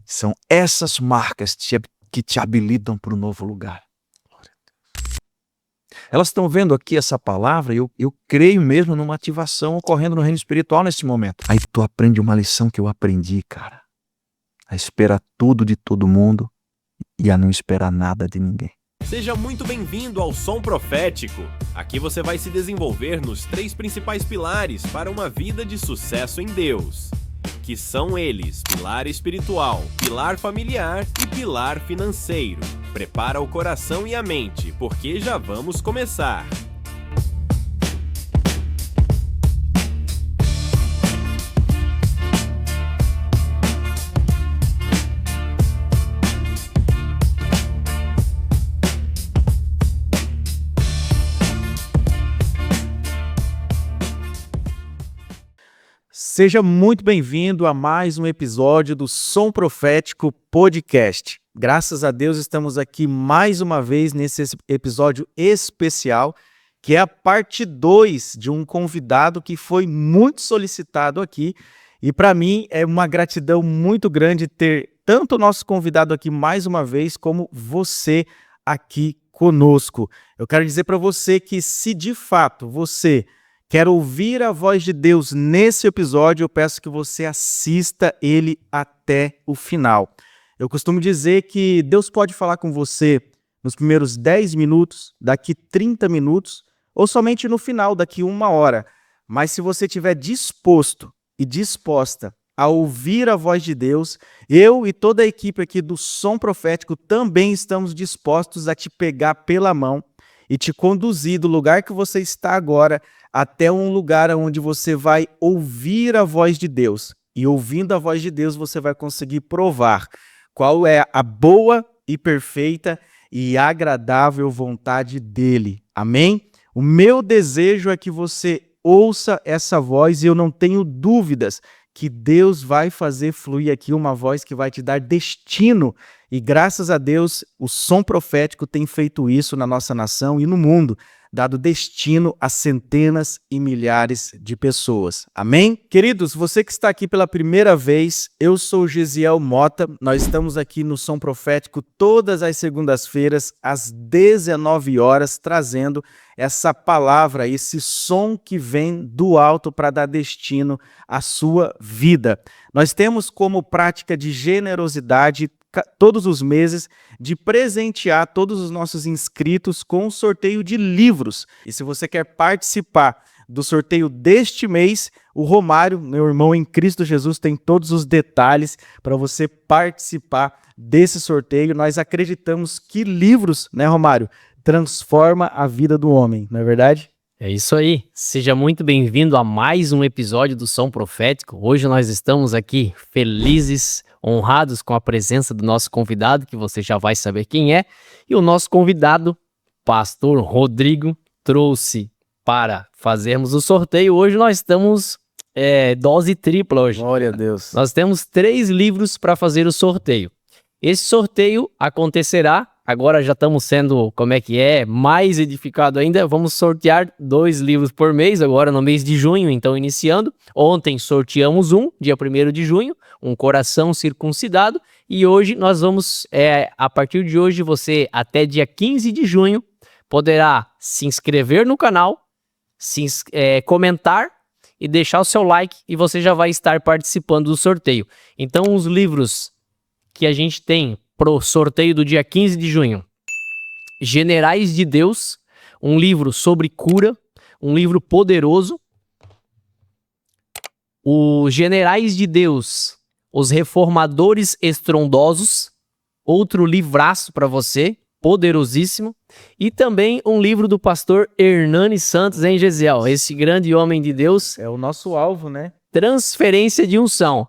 São essas marcas que te habilitam para o novo lugar. Elas estão vendo aqui essa palavra e eu creio mesmo numa ativação ocorrendo no reino espiritual nesse momento. Aí tu aprende uma lição que eu aprendi, cara. A esperar tudo de todo mundo e a não esperar nada de ninguém. Seja muito bem-vindo ao Som Profético. Aqui você vai se desenvolver nos 3 principais pilares para uma vida de sucesso em Deus, que são eles: pilar espiritual, pilar familiar e pilar financeiro. Prepara o coração e a mente, porque já vamos começar. Seja muito bem-vindo a mais um episódio do Som Profético Podcast. Graças a Deus estamos aqui mais uma vez nesse episódio especial, que é a parte 2 de um convidado que foi muito solicitado aqui. E para mim é uma gratidão muito grande ter tanto o nosso convidado aqui mais uma vez, como você aqui conosco. Eu quero dizer para você que se de fato você quer ouvir a voz de Deus nesse episódio, eu peço que você assista ele até o final. Eu costumo dizer que Deus pode falar com você nos primeiros 10 minutos, daqui 30 minutos, ou somente no final, daqui 1 hora. Mas se você estiver disposto e disposta a ouvir a voz de Deus, eu e toda a equipe aqui do Som Profético também estamos dispostos a te pegar pela mão e te conduzir do lugar que você está agora até um lugar onde você vai ouvir a voz de Deus. E ouvindo a voz de Deus, você vai conseguir provar qual é a boa e perfeita e agradável vontade dele. Amém? O meu desejo é que você ouça essa voz e eu não tenho dúvidas que Deus vai fazer fluir aqui uma voz que vai te dar destino. E graças a Deus, o Som Profético tem feito isso na nossa nação e no mundo, dado destino a centenas e milhares de pessoas. Amém? Queridos, você que está aqui pela primeira vez, eu sou Gesiel Mota, nós estamos aqui no Som Profético todas as segundas-feiras, às 19 horas, trazendo essa palavra, esse som que vem do alto para dar destino à sua vida. Nós temos como prática de generosidade todos os meses de presentear todos os nossos inscritos com um sorteio de livros. E se você quer participar do sorteio deste mês, o Romário, meu irmão em Cristo Jesus, tem todos os detalhes para você participar desse sorteio. Nós acreditamos que livros, né, Romário, transforma a vida do homem, não é verdade? É isso aí. Seja muito bem-vindo a mais um episódio do Som Profético. Hoje nós estamos aqui felizes, honrados com a presença do nosso convidado, que você já vai saber quem é. E o nosso convidado, pastor Rodrigo, trouxe para fazermos o sorteio. Hoje nós estamos dose tripla hoje. Glória a Deus. Nós temos 3 livros para fazer o sorteio. Esse sorteio acontecerá, agora já estamos sendo, mais edificado ainda. Vamos sortear 2 livros por mês, agora no mês de junho, então iniciando. Ontem sorteamos dia 1º de junho, um coração circuncidado. E hoje nós vamos, a partir de hoje, você até dia 15 de junho, poderá se inscrever no canal, comentar e deixar o seu like e você já vai estar participando do sorteio. Então os livros que a gente tem pro sorteio do dia 15 de junho: Generais de Deus, um livro sobre cura, um livro poderoso. O Generais de Deus, Os Reformadores Estrondosos, outro livraço para você, poderosíssimo. E também um livro do pastor Hernani Santos, hein, Gesiel? Esse grande homem de Deus. É o nosso alvo, né? Transferência de unção.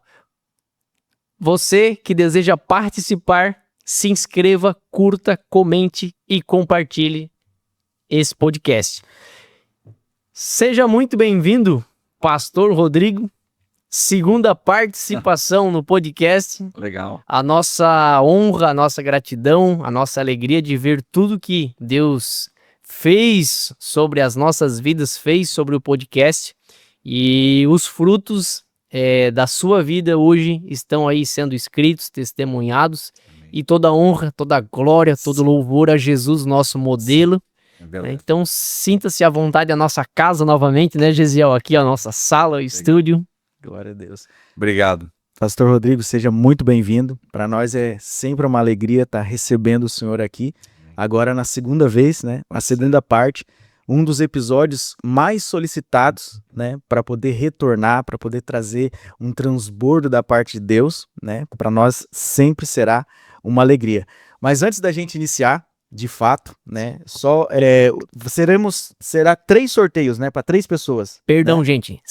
Você que deseja participar, se inscreva, curta, comente e compartilhe esse podcast. Seja muito bem-vindo, pastor Rodrigo. Segunda participação no podcast. Legal. A nossa honra, a nossa gratidão, a nossa alegria de ver tudo que Deus fez sobre as nossas vidas, fez sobre o podcast. E os frutos da sua vida hoje estão aí sendo escritos, testemunhados, e toda honra, toda glória, todo louvor a Jesus, nosso modelo. Né? Então sinta-se à vontade, a nossa casa novamente, né, Gesiel? Aqui a nossa sala, o estúdio. Glória a Deus. Obrigado. Pastor Rodrigo, seja muito bem-vindo. Para nós é sempre uma alegria estar recebendo o senhor aqui. Agora na segunda vez, né? A segunda parte, um dos episódios mais solicitados, né? Para poder retornar, para poder trazer um transbordo da parte de Deus, né? Para nós sempre será uma alegria. Mas antes da gente iniciar, de fato, né? Será 3 sorteios, né? Para 3 pessoas. Perdão, né? gente.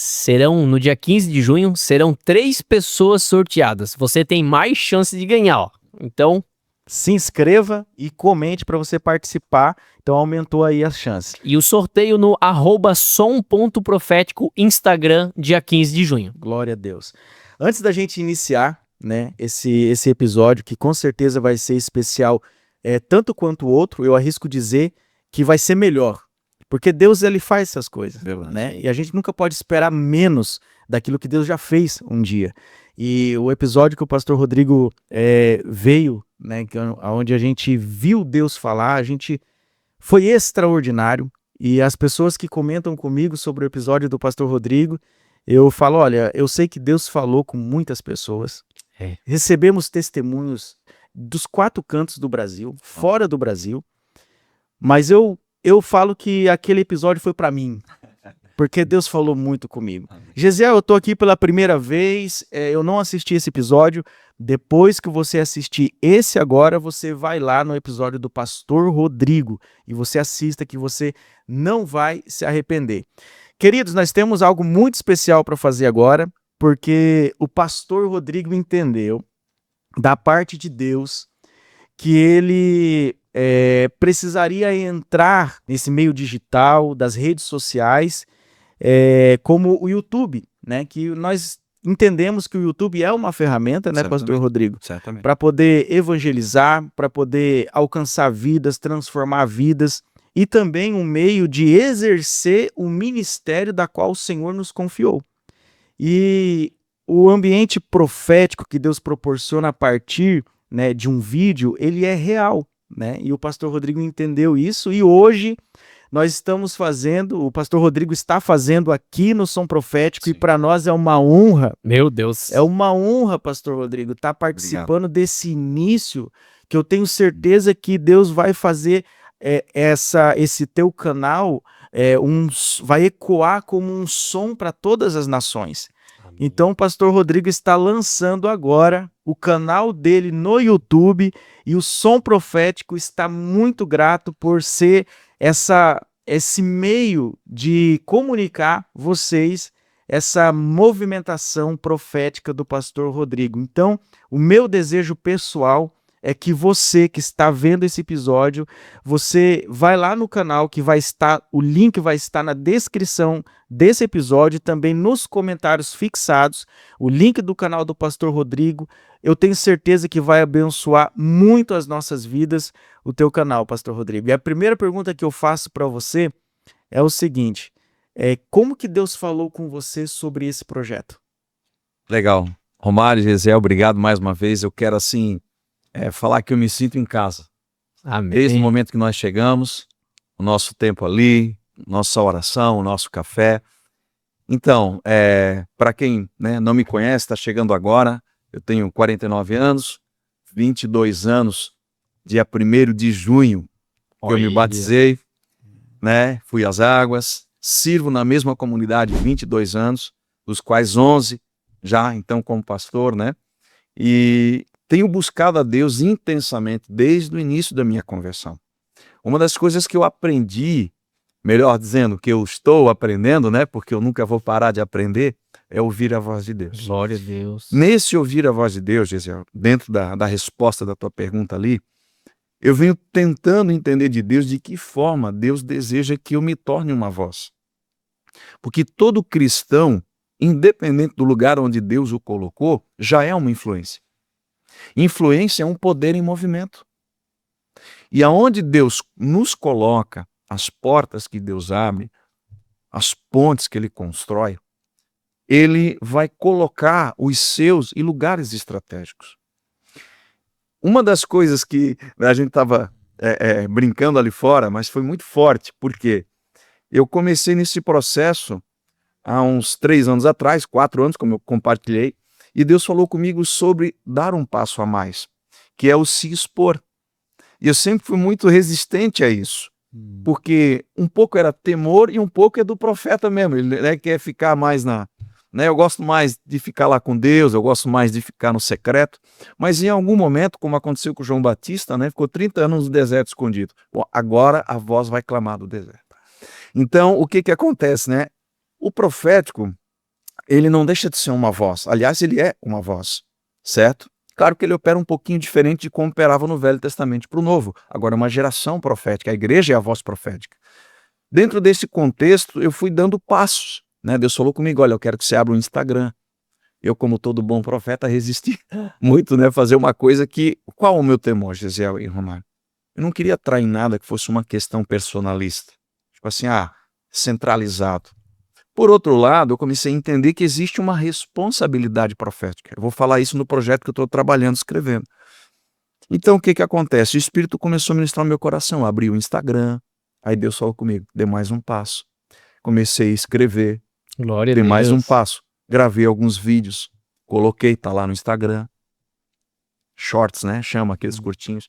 No dia 15 de junho, serão 3 pessoas sorteadas. Você tem mais chance de ganhar, ó. Então, se inscreva e comente para você participar. Então aumentou aí as chances. E o sorteio no @som.profético Instagram, dia 15 de junho. Glória a Deus. Antes da gente iniciar, né, esse episódio, que com certeza vai ser especial tanto quanto o outro, eu arrisco dizer que vai ser melhor. Porque Deus, ele faz essas coisas. Né? E a gente nunca pode esperar menos daquilo que Deus já fez um dia. E o episódio que o pastor Rodrigo veio, né, onde a gente viu Deus falar, foi extraordinário. E as pessoas que comentam comigo sobre o episódio do pastor Rodrigo, eu falo, olha, eu sei que Deus falou com muitas pessoas. Recebemos testemunhos dos 4 cantos do Brasil, fora do Brasil. Mas eu falo que aquele episódio foi para mim. Porque Deus falou muito comigo. Gesiel, eu tô aqui pela primeira vez, eu não assisti esse episódio. Depois que você assistir esse agora, você vai lá no episódio do pastor Rodrigo e você assista, que você não vai se arrepender. Queridos, nós temos algo muito especial para fazer agora, porque o pastor Rodrigo entendeu da parte de Deus que ele precisaria entrar nesse meio digital, das redes sociais, como o YouTube, né? Que nós entendemos que o YouTube é uma ferramenta, né, pastor Rodrigo? Certamente. Para poder evangelizar, para poder alcançar vidas, transformar vidas, e também um meio de exercer o ministério da qual o Senhor nos confiou. E o ambiente profético que Deus proporciona a partir, né, de um vídeo, ele é real, né? E o pastor Rodrigo entendeu isso, e hoje nós estamos fazendo, o pastor Rodrigo está fazendo aqui no Som Profético. Sim. E para nós é uma honra. Meu Deus. É uma honra, pastor Rodrigo, estar participando desse início, que eu tenho certeza que Deus vai fazer esse teu canal vai ecoar como um som para todas as nações. Amém. Então o pastor Rodrigo está lançando agora o canal dele no YouTube, e o Som Profético está muito grato por ser esse meio de comunicar vocês, essa movimentação profética do pastor Rodrigo. Então, o meu desejo pessoal é que você que está vendo esse episódio, você vai lá no canal, que vai estar, o link vai estar na descrição desse episódio, também nos comentários fixados, o link do canal do pastor Rodrigo. Eu tenho certeza que vai abençoar muito as nossas vidas, o teu canal, pastor Rodrigo. E a primeira pergunta que eu faço para você é o seguinte: como que Deus falou com você sobre esse projeto? Legal. Romário, Gesiel, obrigado mais uma vez. Eu quero, assim, falar que eu me sinto em casa. Amém. Desde o momento que nós chegamos, o nosso tempo ali, nossa oração, o nosso café. Então, para quem, né, não me conhece, está chegando agora, eu tenho 49 anos, 22 anos, dia 1º de junho, que eu me batizei, né, fui às águas, sirvo na mesma comunidade 22 anos, dos quais 11 já, então, como pastor, né, e tenho buscado a Deus intensamente desde o início da minha conversão. Uma das coisas que eu aprendi, melhor dizendo, que eu estou aprendendo, né, porque eu nunca vou parar de aprender, é ouvir a voz de Deus. Glória a Deus. Nesse ouvir a voz de Deus, Gesiel, dentro da resposta da tua pergunta ali, eu venho tentando entender de Deus de que forma Deus deseja que eu me torne uma voz. Porque todo cristão, independente do lugar onde Deus o colocou, já é uma influência. Influência é um poder em movimento. E aonde Deus nos coloca, as portas que Deus abre, as pontes que Ele constrói, ele vai colocar os seus em lugares estratégicos. Uma das coisas que a gente estava brincando ali fora, mas foi muito forte, porque eu comecei nesse processo há uns 3 anos atrás, 4 anos, como eu compartilhei, e Deus falou comigo sobre dar um passo a mais, que é o se expor. E eu sempre fui muito resistente a isso, porque um pouco era temor e um pouco é do profeta mesmo, ele quer ficar mais eu gosto mais de ficar lá com Deus, eu gosto mais de ficar no secreto, mas em algum momento, como aconteceu com João Batista, ficou 30 anos no deserto escondido. Bom, agora a voz vai clamar do deserto. Então, o que acontece, né? O profético, ele não deixa de ser uma voz. Aliás, ele é uma voz, certo? Claro que ele opera um pouquinho diferente de como operava no Velho Testamento para o Novo. Agora, é uma geração profética, a igreja é a voz profética. Dentro desse contexto, eu fui dando passos, né? Deus falou comigo, olha, eu quero que você abra um Instagram. Eu, como todo bom profeta, resisti muito, né? Fazer uma coisa que... Qual o meu temor, Gesiel e Romário? Eu não queria entrar em nada que fosse uma questão personalista. Tipo assim, centralizado. Por outro lado, eu comecei a entender que existe uma responsabilidade profética. Eu vou falar isso no projeto que eu estou trabalhando, escrevendo. Então, o que acontece? O Espírito começou a ministrar no meu coração. Abri o Instagram, aí Deus falou comigo, dê mais um passo. Comecei a escrever, Glória a dei Deus. mais um passo. Gravei alguns vídeos, coloquei, tá lá no Instagram. Shorts, né? Chama aqueles curtinhos.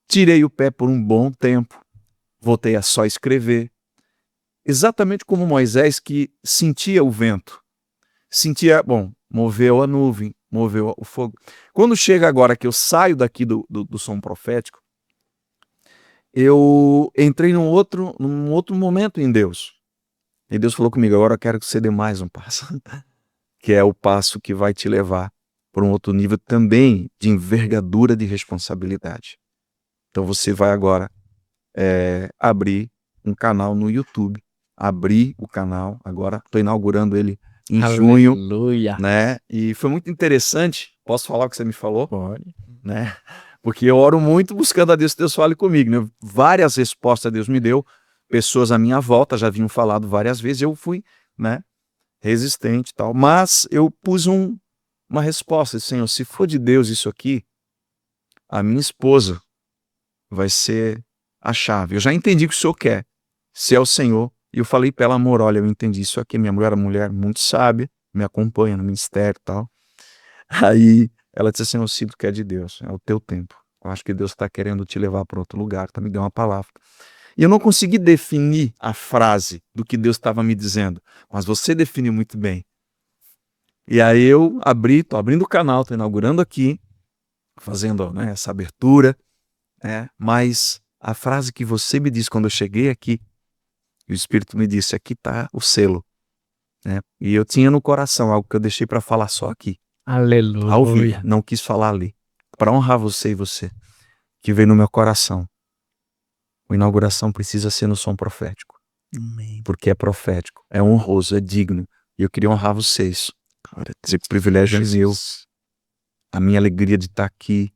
Tirei o pé por um bom tempo. Voltei a só escrever. Exatamente como Moisés, que sentia o vento. Moveu a nuvem, moveu o fogo. Quando chega agora que eu saio daqui do som profético, eu entrei num outro momento em Deus. E Deus falou comigo, agora eu quero que você dê mais um passo. Que é o passo que vai te levar para um outro nível também de envergadura de responsabilidade. Então você vai agora abrir um canal no YouTube. Abri o canal, agora estou inaugurando ele em junho, Aleluia. né? E foi muito interessante. Posso falar o que você me falou? Pode. Né? Porque eu oro muito buscando a Deus que Deus fale comigo, né? Várias respostas Deus me deu, pessoas à minha volta já vinham falado várias vezes, eu fui, né, resistente e tal, mas eu pus uma resposta, Senhor, se for de Deus isso aqui, a minha esposa vai ser a chave. Eu já entendi o que o Senhor quer, se é o Senhor. E eu falei para ela, amor, olha, eu entendi isso aqui. Minha mulher era uma mulher muito sábia, me acompanha no ministério e tal. Aí ela disse assim, eu sinto que é de Deus, é o teu tempo. Eu acho que Deus está querendo te levar para outro lugar, tá? Me deu uma palavra. E eu não consegui definir a frase do que Deus estava me dizendo, mas você definiu muito bem. E aí eu tô abrindo o canal, tô inaugurando aqui, fazendo, né, essa abertura, mas a frase que você me disse quando eu cheguei aqui, e o Espírito me disse, aqui está o selo. Né? E eu tinha no coração algo que eu deixei para falar só aqui. Aleluia. Ao vivo, não quis falar ali. Para honrar você e você, que veio no meu coração. A inauguração precisa ser no som profético. Amém. Porque é profético, é honroso, é digno. E eu queria honrar vocês. Dizer que o privilégio é meu. A minha alegria de estar aqui.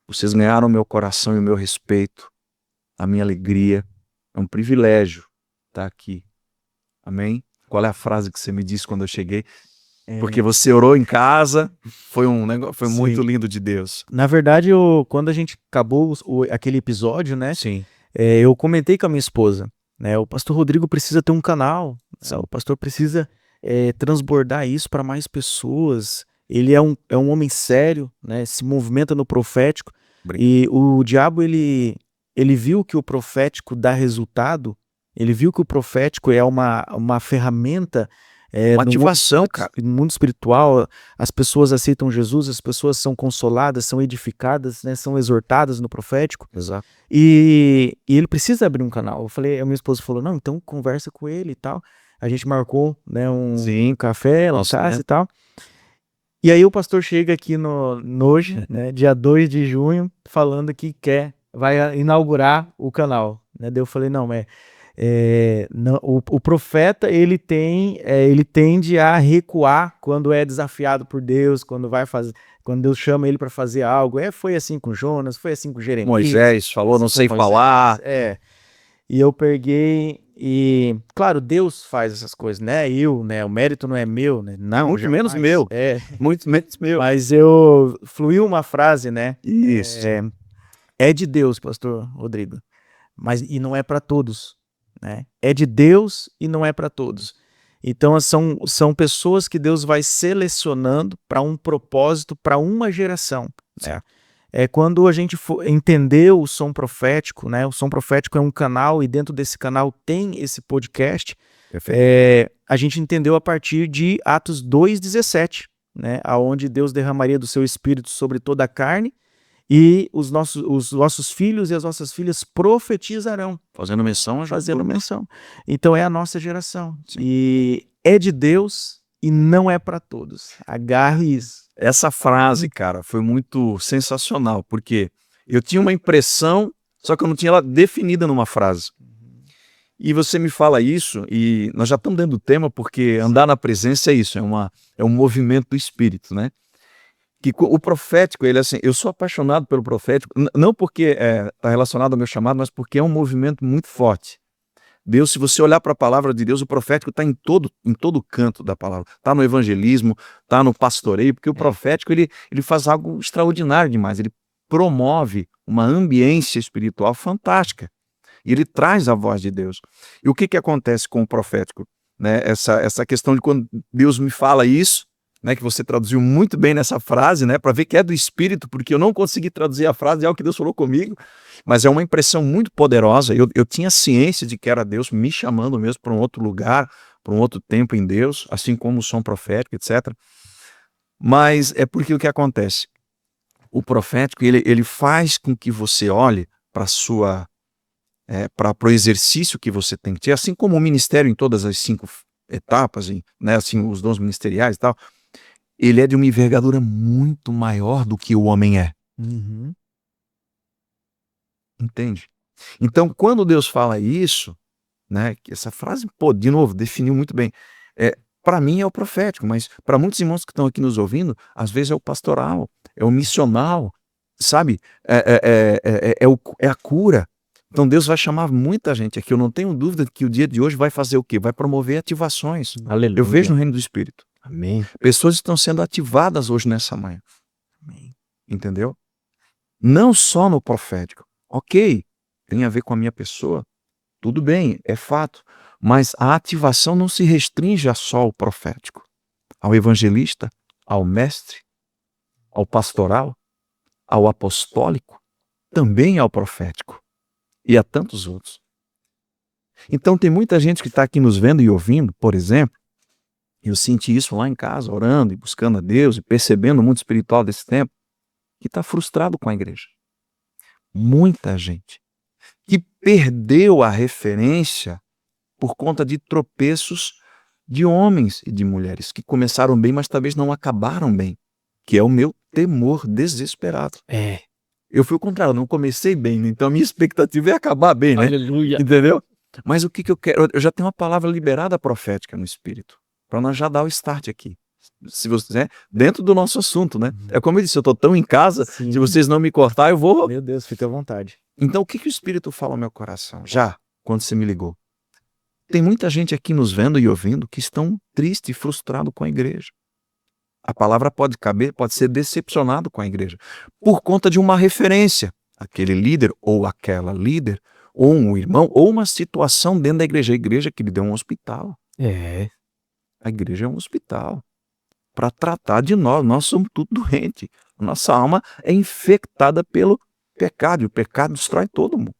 Vocês ganharam o meu coração e o meu respeito. A minha alegria. É um privilégio estar aqui. Amém? Qual é a frase que você me disse quando eu cheguei? Porque você orou em casa, foi um negócio, foi muito lindo de Deus. Na verdade, quando a gente acabou aquele episódio, né? Sim. Eu comentei com a minha esposa, né? O pastor Rodrigo precisa ter um canal, né, o pastor precisa transbordar isso para mais pessoas. Ele é um homem sério, né? Se movimenta no profético. E o diabo, ele viu que o profético dá resultado. Ele viu que o profético é uma ferramenta uma ativação, cara. No mundo espiritual, as pessoas aceitam Jesus, as pessoas são consoladas, são edificadas, né, são exortadas no profético. Exato. E ele precisa abrir um canal. A minha esposa falou, não, então conversa com ele e tal. A gente marcou, né, um café, almoçar e tal. E aí o pastor chega aqui hoje, né, dia 2 de junho, falando que vai inaugurar o canal. Né? Daí eu falei, não, o profeta ele tende a recuar quando é desafiado por Deus, quando Deus chama ele para fazer algo. Foi assim com Jonas, foi assim com Jeremias. Moisés falou, não sei falar. E eu peguei e, claro, Deus faz essas coisas, né? Né? O mérito não é meu, né? Não, Muito menos jamais. meu. É, Muito menos meu. mas fluiu uma frase, né? Isso. É de Deus, pastor Rodrigo, mas e não é para todos, né? É de Deus e não é para todos. Então são pessoas que Deus vai selecionando para um propósito, para uma geração. Né? É quando a gente entendeu o som profético, né? O som profético é um canal e dentro desse canal tem esse podcast. A gente entendeu a partir de Atos 2:17, né? Aonde Deus derramaria do seu espírito sobre toda a carne e os nossos filhos e as nossas filhas profetizarão. Fazendo menção. Fazendo menção. Então é a nossa geração. Sim. E é de Deus e não é para todos. Agarre isso. Essa frase, cara, foi muito sensacional, porque eu tinha uma impressão, só que eu não tinha ela definida numa frase. E você me fala isso, e nós já estamos dentro do tema, porque andar na presença é isso, é um movimento do Espírito, né? Que o profético, ele assim, eu sou apaixonado pelo profético, não porque está relacionado ao meu chamado, mas porque é um movimento muito forte. Deus, se você olhar para a palavra de Deus, o profético está em todo canto da palavra. Está no evangelismo, está no pastoreio, porque o profético ele faz algo extraordinário demais. Ele promove uma ambiência espiritual fantástica. E ele traz a voz de Deus. E o que acontece com o profético? Né? Essa questão de quando Deus me fala isso, né, que você traduziu muito bem nessa frase, né, para ver que é do Espírito, porque eu não consegui traduzir a frase, é o que Deus falou comigo, mas é uma impressão muito poderosa. Eu tinha ciência de que era Deus me chamando mesmo para um outro lugar, para um outro tempo em Deus, assim como o som profético, etc. Mas é porque o que acontece? O profético, ele faz com que você olhe para o exercício que você tem que ter, assim como o ministério em todas as 5 etapas, né, assim, os dons ministeriais e tal, ele é de uma envergadura muito maior do que o homem é. Uhum. Entende? Então, quando Deus fala isso, né, que essa frase, de novo, definiu muito bem. Para mim é o profético, mas para muitos irmãos que estão aqui nos ouvindo, às vezes é o pastoral, é o missional, sabe? É a cura. Então Deus vai chamar muita gente aqui. Eu não tenho dúvida que o dia de hoje vai fazer o quê? Vai promover ativações. Aleluia. Eu vejo no reino do Espírito. Amém. Pessoas estão sendo ativadas hoje nessa manhã. Amém. Entendeu? Não só no profético. Ok, tem a ver com a minha pessoa. Tudo bem, é fato. Mas a ativação não se restringe a só ao profético. Ao evangelista, ao mestre, ao pastoral, ao apostólico, também ao profético. E a tantos outros. Então tem muita gente que está aqui nos vendo e ouvindo, por exemplo, eu senti isso lá em casa, orando e buscando a Deus e percebendo o mundo espiritual desse tempo, que está frustrado com a igreja. Muita gente que perdeu a referência por conta de tropeços de homens e de mulheres que começaram bem, mas talvez não acabaram bem, que é o meu temor desesperado. Eu fui o contrário, não comecei bem, então a minha expectativa é acabar bem, né? Aleluia. Entendeu? Mas o que eu quero? Eu já tenho uma palavra liberada profética no Espírito, para nós já dar o start aqui. Se você quiser, dentro do nosso assunto, né? É como eu disse, eu estou tão em casa, Sim. se vocês não me cortar, eu vou... Meu Deus, fica à vontade. Então o que o Espírito fala ao meu coração? Já, quando você me ligou. Tem muita gente aqui nos vendo e ouvindo que estão tristes e frustrados com a igreja. A palavra pode caber, pode ser decepcionado com a igreja, por conta de uma referência. Aquele líder ou aquela líder, ou um irmão, ou uma situação dentro da igreja. A igreja que lhe deu um hospital. A igreja é um hospital. Para tratar de nós somos tudo doente. Nossa alma é infectada pelo pecado, e o pecado destrói todo mundo.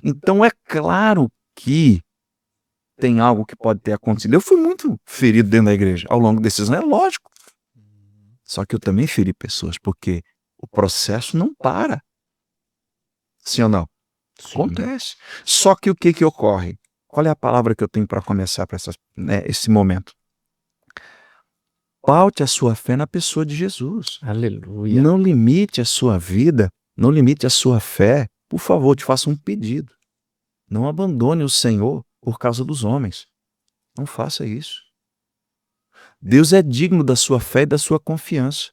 Então é claro que tem algo que pode ter acontecido. Eu fui muito ferido dentro da igreja ao longo desses anos, é lógico. Só que eu também feri pessoas, porque o processo não para. Sim ou não? Sim. Acontece. Só que o que ocorre? Qual é a palavra que eu tenho para começar para esse momento? Paute a sua fé na pessoa de Jesus. Aleluia. Não limite a sua vida, não limite a sua fé. Por favor, te faço um pedido. Não abandone o Senhor por causa dos homens. Não faça isso. Deus é digno da sua fé e da sua confiança.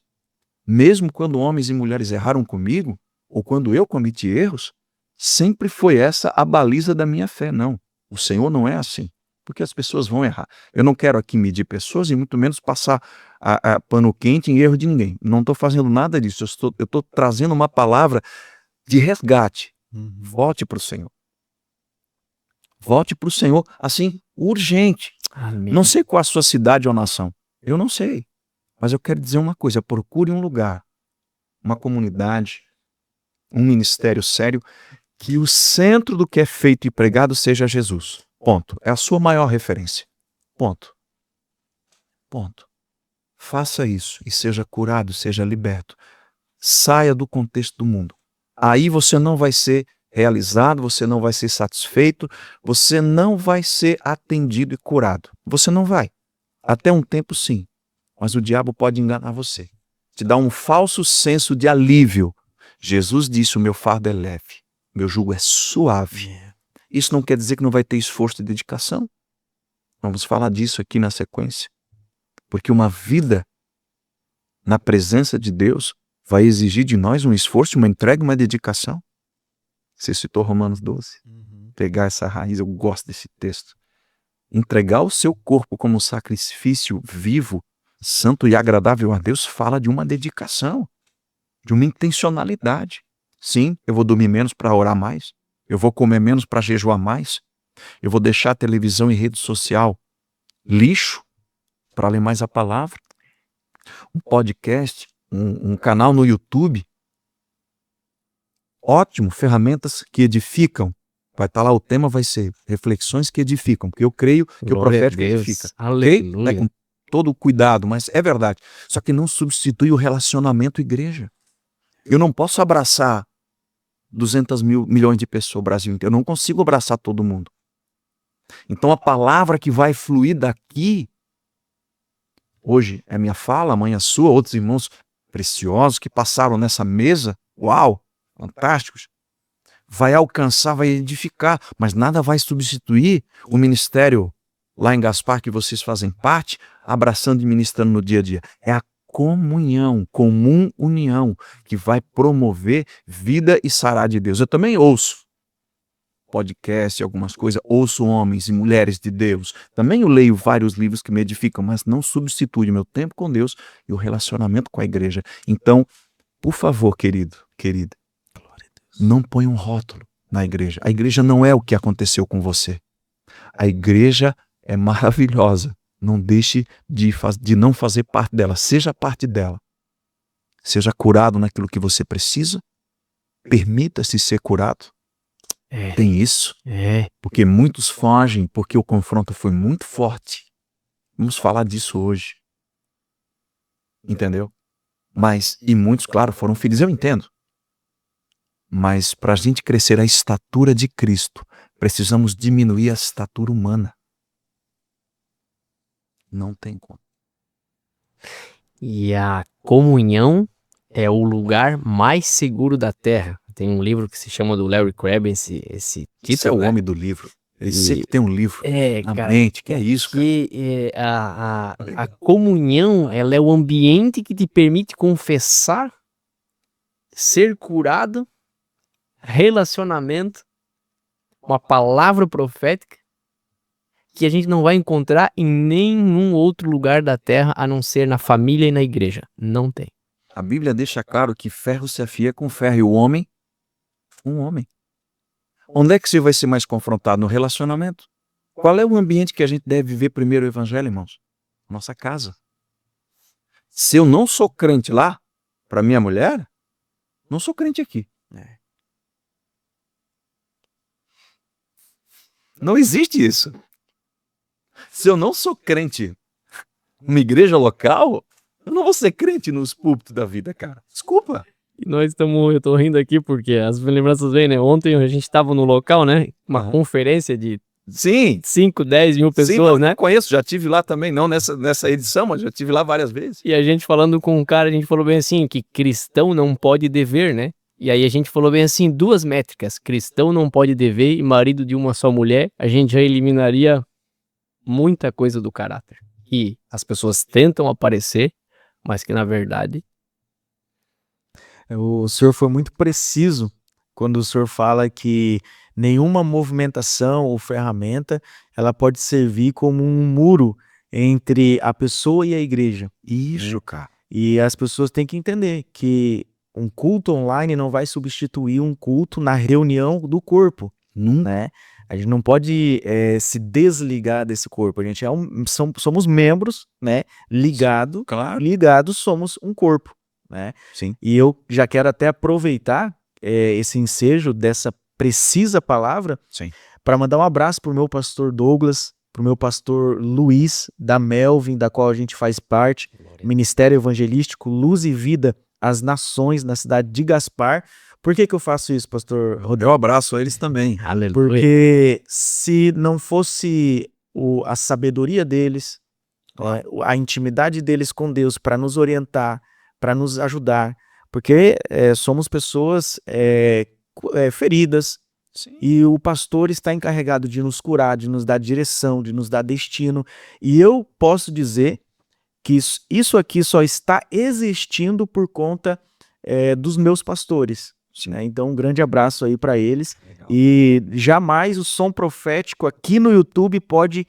Mesmo quando homens e mulheres erraram comigo, ou quando eu cometi erros, Sempre foi essa a baliza da minha fé. Não, o Senhor não é assim, porque as pessoas vão errar. Eu não quero aqui medir pessoas e muito menos passar a pano quente em erro de ninguém. Não estou fazendo nada disso. Eu estou trazendo uma palavra de resgate. Volte para o Senhor. Volte para o Senhor, assim, urgente. Amém. Não sei qual a sua cidade ou nação. Eu não sei. Mas eu quero dizer uma coisa. Procure um lugar, uma comunidade, um ministério sério, que o centro do que é feito e pregado seja Jesus. Ponto. É a sua maior referência. Ponto. Ponto. Faça isso e seja curado, seja liberto. Saia do contexto do mundo. Aí você não vai ser realizado, você não vai ser satisfeito, você não vai ser atendido e curado. Você não vai. Até um tempo sim, mas o diabo pode enganar você. Te dar um falso senso de alívio. Jesus disse, o meu fardo é leve, meu jugo é suave. Isso não quer dizer que não vai ter esforço e dedicação. Vamos falar disso aqui na sequência. Porque uma vida na presença de Deus vai exigir de nós um esforço, uma entrega, uma dedicação. Você citou Romanos 12. Pegar essa raiz, eu gosto desse texto. Entregar o seu corpo como sacrifício vivo, santo e agradável a Deus, fala de uma dedicação, de uma intencionalidade. Sim, eu vou dormir menos para orar mais. Eu vou comer menos para jejuar mais. Eu vou deixar a televisão e rede social lixo para ler mais a palavra. Um podcast, um canal no YouTube. Ótimo, ferramentas que edificam. Vai estar lá, o tema vai ser reflexões que edificam, porque eu creio que o profético edifica. Aleluia. Com todo o cuidado, mas é verdade. Só que não substitui o relacionamento igreja. Eu não posso abraçar 200 milhões de pessoas no Brasil inteiro. Eu não consigo abraçar todo mundo. Então a palavra que vai fluir daqui, hoje é minha fala, amanhã é sua, outros irmãos preciosos que passaram nessa mesa, uau, fantásticos, vai alcançar, vai edificar, mas nada vai substituir o ministério lá em Gaspar, que vocês fazem parte, abraçando e ministrando no dia a dia. É a comunhão, comum união, que vai promover vida e sará de Deus. Eu também ouço podcast, algumas coisas, ouço homens e mulheres de Deus. Também eu leio vários livros que me edificam, mas não substitui o meu tempo com Deus e o relacionamento com a igreja. Então, por favor, querido, querida, não ponha um rótulo na igreja. A igreja não é o que aconteceu com você. A igreja é maravilhosa. Não deixe de não fazer parte dela. Seja parte dela. Seja curado naquilo que você precisa. Permita-se ser curado. Tem isso. Porque muitos fogem porque o confronto foi muito forte. Vamos falar disso hoje. Entendeu? Mas, e muitos, claro, foram feridos. Eu entendo. Mas para a gente crescer a estatura de Cristo, precisamos diminuir a estatura humana. Não tem como. E a comunhão é o lugar mais seguro da Terra. Tem um livro que se chama do Larry Crabb, esse Isso título, é o né? homem do livro. Ele sempre tem um livro na cara, mente. Que é isso, cara? que a comunhão, ela é o ambiente que te permite confessar, ser curado, relacionamento, uma palavra profética que a gente não vai encontrar em nenhum outro lugar da terra a não ser na família e na igreja. Não tem. A Bíblia deixa claro que ferro se afia com ferro e o homem, um homem. Onde é que você vai ser mais confrontado? No relacionamento. Qual é o ambiente que a gente deve viver primeiro o evangelho, irmãos? Nossa casa. Se eu não sou crente lá, para minha mulher, não sou crente aqui. Não existe isso. Se eu não sou crente numa igreja local, eu não vou ser crente nos púlpitos da vida, cara. Desculpa. E nós estamos, eu tô rindo aqui porque as lembranças vêm, né? Ontem a gente estava no local, né? Uma conferência de Sim. 5, 10 mil pessoas, Sim, né? Conheço, já tive lá também, não nessa edição, mas já tive lá várias vezes. E a gente falando com um cara, a gente falou bem assim, que cristão não pode dever, né? E aí a gente falou bem assim, 2 métricas, cristão não pode dever e marido de uma só mulher, a gente já eliminaria muita coisa do caráter. E as pessoas tentam aparecer, mas que na verdade... O senhor foi muito preciso quando o senhor fala que nenhuma movimentação ou ferramenta ela pode servir como um muro entre a pessoa e a igreja. Isso, cara. E as pessoas têm que entender que um culto online não vai substituir um culto na reunião do corpo, né? A gente não pode se desligar desse corpo. A gente somos membros, né? Claro. Ligados somos um corpo, né? Sim. E eu já quero até aproveitar esse ensejo dessa precisa palavra para mandar um abraço para o meu pastor Douglas, para o meu pastor Luiz, da Melvin, da qual a gente faz parte, Ministério Evangelístico Luz e Vida às Nações, na cidade de Gaspar. Por que eu faço isso, pastor Rodrigo? Eu abraço eles também. Aleluia. Porque se não fosse a sabedoria deles, a intimidade deles com Deus para nos orientar, para nos ajudar, porque somos pessoas feridas, Sim. e o pastor está encarregado de nos curar, de nos dar direção, de nos dar destino. E eu posso dizer que isso aqui só está existindo por conta dos meus pastores. Né? Então, um grande abraço aí para eles. Legal. E jamais o som profético aqui no YouTube pode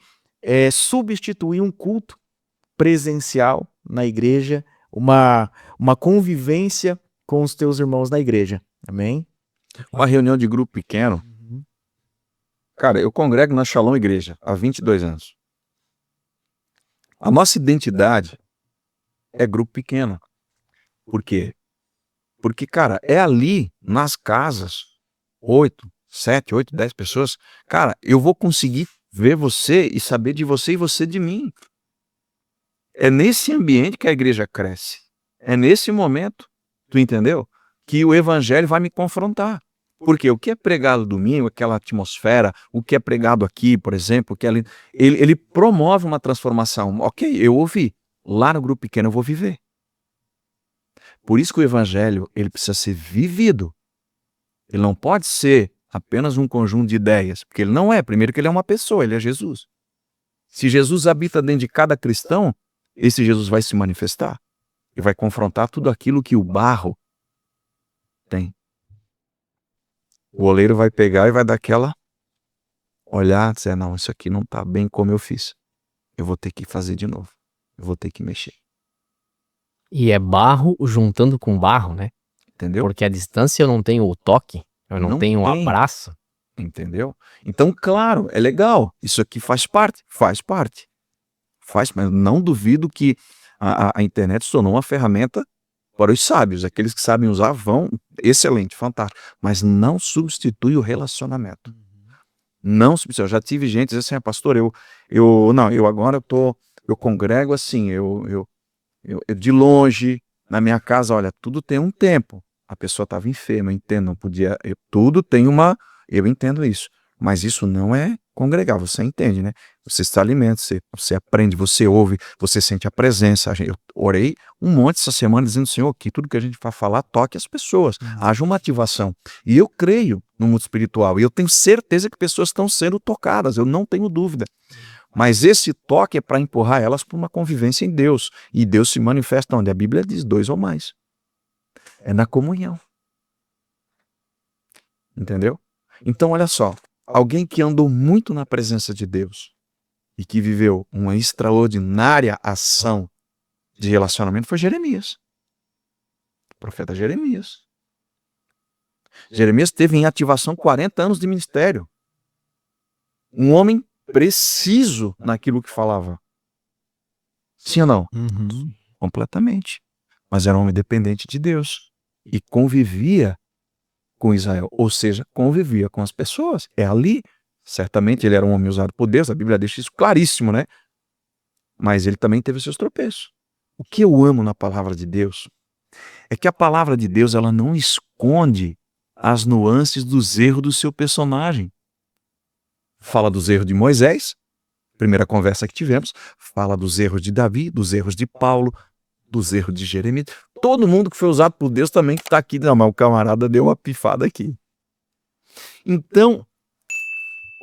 substituir um culto presencial na igreja, uma convivência com os teus irmãos na igreja. Amém? Uma reunião de grupo pequeno. Cara, eu congrego na Shalom Igreja há 22 anos. A nossa identidade é grupo pequeno. Por quê? Porque, cara, é ali, nas casas, 8, 7, 8, 10 pessoas, cara, eu vou conseguir ver você e saber de você e você de mim. É nesse ambiente que a igreja cresce. É nesse momento, tu entendeu? Que o evangelho vai me confrontar. Porque o que é pregado domingo, aquela atmosfera, o que é pregado aqui, por exemplo, ele promove uma transformação. Ok, eu ouvi. Lá no grupo pequeno eu vou viver. Por isso que o evangelho ele precisa ser vivido. Ele não pode ser apenas um conjunto de ideias. Porque ele não é. Primeiro que ele é uma pessoa, ele é Jesus. Se Jesus habita dentro de cada cristão, esse Jesus vai se manifestar. E vai confrontar tudo aquilo que o barro tem. O oleiro vai pegar e vai dar aquela olhar, dizer, não, isso aqui não está bem como eu fiz. Eu vou ter que fazer de novo. Eu vou ter que mexer. E é barro juntando com barro, né? Entendeu? Porque a distância eu não tenho o toque, eu não tenho um tem. abraço. Entendeu? Então, claro, é legal. Isso aqui faz parte. Mas não duvido que a internet se tornou uma ferramenta para os sábios. Aqueles que sabem usar vão, excelente, fantástico. Mas não substitui o relacionamento. Não substitui. Eu já tive gente dizendo assim, pastor, eu congrego assim, eu de longe, na minha casa, olha, tudo tem um tempo. A pessoa estava enferma, eu entendo, não podia, tudo tem eu entendo isso. Mas isso não é congregar, você entende, né? Você se alimenta, você aprende, você ouve, você sente a presença. Eu orei um monte essa semana dizendo, Senhor, que tudo que a gente vai falar toque as pessoas, haja uma ativação. E eu creio no mundo espiritual, e eu tenho certeza que pessoas estão sendo tocadas, eu não tenho dúvida. Mas esse toque é para empurrar elas para uma convivência em Deus. E Deus se manifesta onde a Bíblia diz 2 ou mais. É na comunhão. Entendeu? Então, olha só. Alguém que andou muito na presença de Deus e que viveu uma extraordinária ação de relacionamento foi Jeremias. O profeta Jeremias. Jeremias teve em ativação 40 anos de ministério. Um homem preciso naquilo que falava. Sim ou não? Completamente. Mas era um homem dependente de Deus. E convivia com Israel. Ou seja, convivia com as pessoas. É ali. Certamente ele era um homem usado por Deus. A Bíblia deixa isso claríssimo, né? Mas ele também teve seus tropeços. O que eu amo na palavra de Deus é que a palavra de Deus ela não esconde as nuances dos erros do seu personagem. Fala dos erros de Moisés, primeira conversa que tivemos, fala dos erros de Davi, dos erros de Paulo, dos erros de Jeremias. Todo mundo que foi usado por Deus também que está aqui, não, mas o camarada deu uma pifada aqui. Então,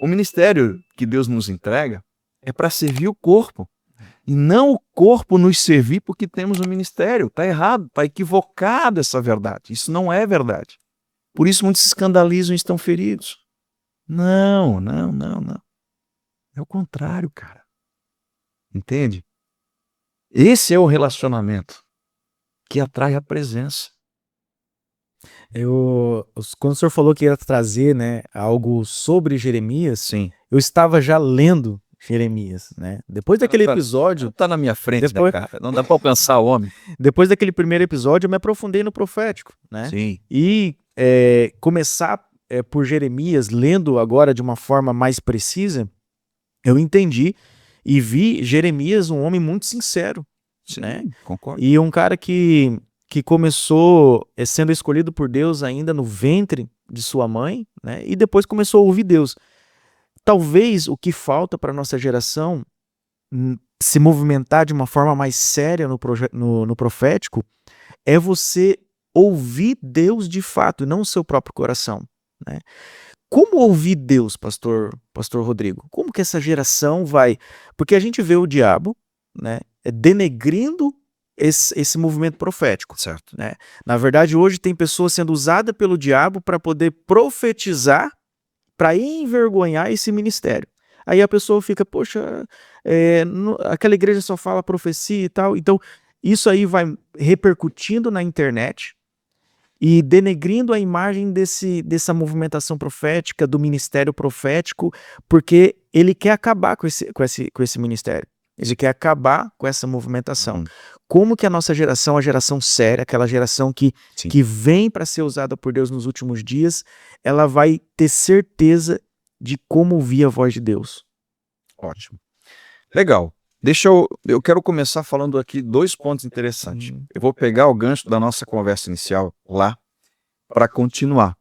o ministério que Deus nos entrega é para servir o corpo. E não o corpo nos servir porque temos um ministério. Está errado, está equivocado essa verdade. Isso não é verdade. Por isso muitos se escandalizam e estão feridos. Não, não, não, não. É o contrário, cara. Entende? Esse é o relacionamento que atrai a presença. Quando o senhor falou que ia trazer, né, algo sobre Jeremias, Sim. eu estava já lendo Jeremias, né? Depois daquele episódio, Está na minha frente, Depois- né, cara? Não dá para alcançar o homem. depois daquele primeiro episódio, eu me aprofundei no profético, né? Sim. E começar por Jeremias, lendo agora de uma forma mais precisa, eu entendi e vi Jeremias um homem muito sincero, Sim, né? concordo. E um cara que começou sendo escolhido por Deus ainda no ventre de sua mãe, né? E depois começou a ouvir Deus. Talvez o que falta para a nossa geração se movimentar de uma forma mais séria no profético é você ouvir Deus de fato, e não o seu próprio coração, né? Como ouvir Deus, pastor Rodrigo? Como que essa geração vai... Porque a gente vê o diabo, né, denegrindo esse movimento profético. Certo. Né? Na verdade, hoje tem pessoas sendo usadas pelo diabo para poder profetizar, para envergonhar esse ministério. Aí a pessoa fica, poxa, aquela igreja só fala profecia e tal. Então, isso aí vai repercutindo na internet e denegrindo a imagem dessa movimentação profética, do ministério profético, porque ele quer acabar com esse ministério. Ele quer acabar com essa movimentação. Como que a nossa geração, a geração séria, aquela geração que vem para ser usada por Deus nos últimos dias, ela vai ter certeza de como ouvir a voz de Deus? Ótimo. Legal. Eu quero começar falando aqui 2 pontos interessantes. Eu vou pegar o gancho da nossa conversa inicial lá para continuar.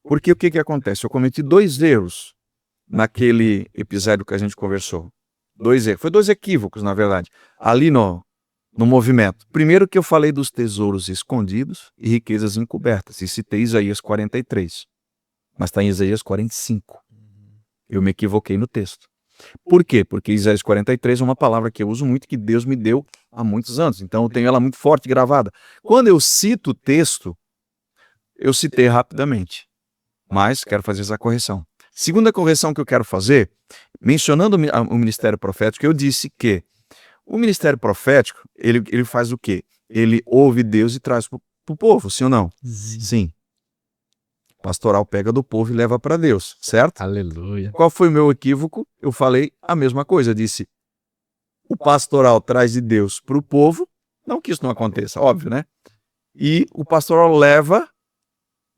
Porque o que acontece? Eu cometi 2 erros naquele episódio que a gente conversou. 2 erros. Foi 2 equívocos, na verdade, ali no movimento. Primeiro que eu falei dos tesouros escondidos e riquezas encobertas. E citei Isaías 43. Mas está em Isaías 45. Eu me equivoquei no texto. Por quê? Porque Isaías 43 é uma palavra que eu uso muito, que Deus me deu há muitos anos. Então eu tenho ela muito forte gravada. Quando eu cito o texto, eu citei rapidamente. Mas quero fazer essa correção. Segunda correção que eu quero fazer, mencionando o ministério profético, eu disse que o ministério profético, ele faz o quê? Ele ouve Deus e traz para o povo, sim ou não? Sim. Pastoral pega do povo e leva para Deus, certo? Aleluia. Qual foi o meu equívoco? Eu falei a mesma coisa, eu disse, o pastoral traz de Deus para o povo, não que isso não aconteça, óbvio, né? E o pastoral leva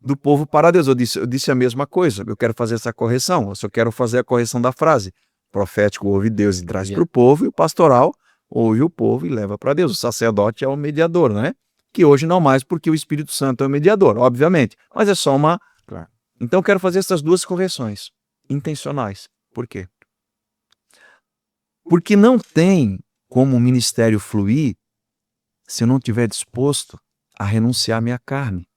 do povo para Deus. Eu disse a mesma coisa, eu quero fazer essa correção, eu só quero fazer a correção da frase. O profético ouve Deus e traz para o povo, e o pastoral ouve o povo e leva para Deus. O sacerdote é o mediador, né? Que hoje não mais, porque o Espírito Santo é o mediador, obviamente, mas é só uma... Claro. Então eu quero fazer essas 2 correções intencionais. Por quê? Porque não tem como o ministério fluir se eu não estiver disposto a renunciar à minha carne.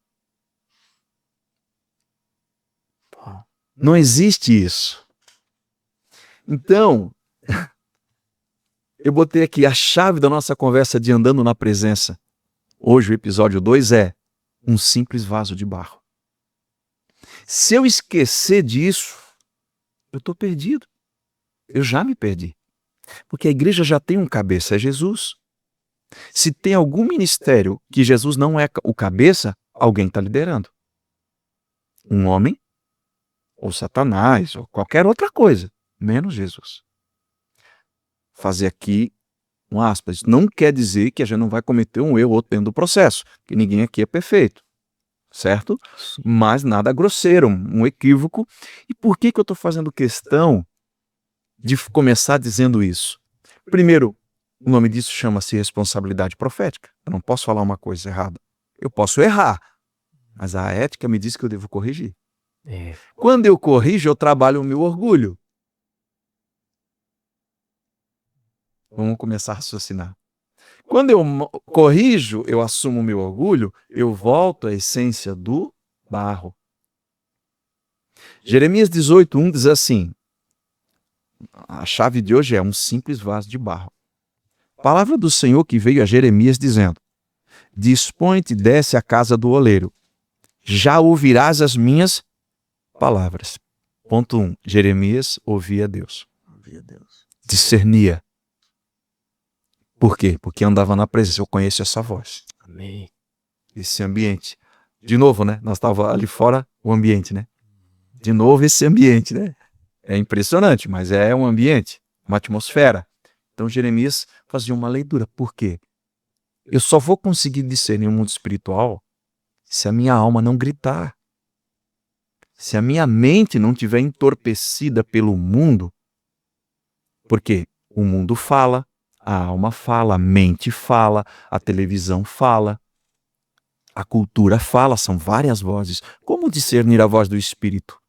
Não existe isso. Então, eu botei aqui a chave da nossa conversa de andando na presença. Hoje o episódio 2 é um simples vaso de barro. Se eu esquecer disso, eu estou perdido. Eu já me perdi. Porque a igreja já tem um cabeça, é Jesus. Se tem algum ministério que Jesus não é o cabeça, alguém está liderando. Um homem, ou Satanás, ou qualquer outra coisa, menos Jesus. Fazer aqui um aspas. Isso não quer dizer que a gente não vai cometer um erro ou outro dentro do processo, que ninguém aqui é perfeito. Certo? Sim. Mas nada grosseiro, um equívoco. E por que eu estou fazendo questão de começar dizendo isso? Primeiro, o nome disso chama-se responsabilidade profética. Eu não posso falar uma coisa errada. Eu posso errar, mas a ética me diz que eu devo corrigir. Quando eu corrijo, eu trabalho o meu orgulho. Vamos começar a raciocinar. Quando eu corrijo, eu assumo o meu orgulho, eu volto à essência do barro. Jeremias 18:1 diz assim, a chave de hoje é um simples vaso de barro. Palavra do Senhor que veio a Jeremias dizendo, dispõe-te e desce à casa do oleiro, já ouvirás as minhas palavras. Ponto 1. Jeremias ouvia Deus. Discernia. Por quê? Porque andava na presença. Eu conheço essa voz. Amém. Esse ambiente. De novo, né? Nós estávamos ali fora, o ambiente, né? De novo esse ambiente, né? É impressionante, mas é um ambiente, uma atmosfera. Então Jeremias fazia uma leitura. Por quê? Eu só vou conseguir discernir o mundo espiritual se a minha alma não gritar. Se a minha mente não estiver entorpecida pelo mundo. Porque o mundo fala, a alma fala, a mente fala, a televisão fala, a cultura fala, são várias vozes. Como discernir a voz do Espírito?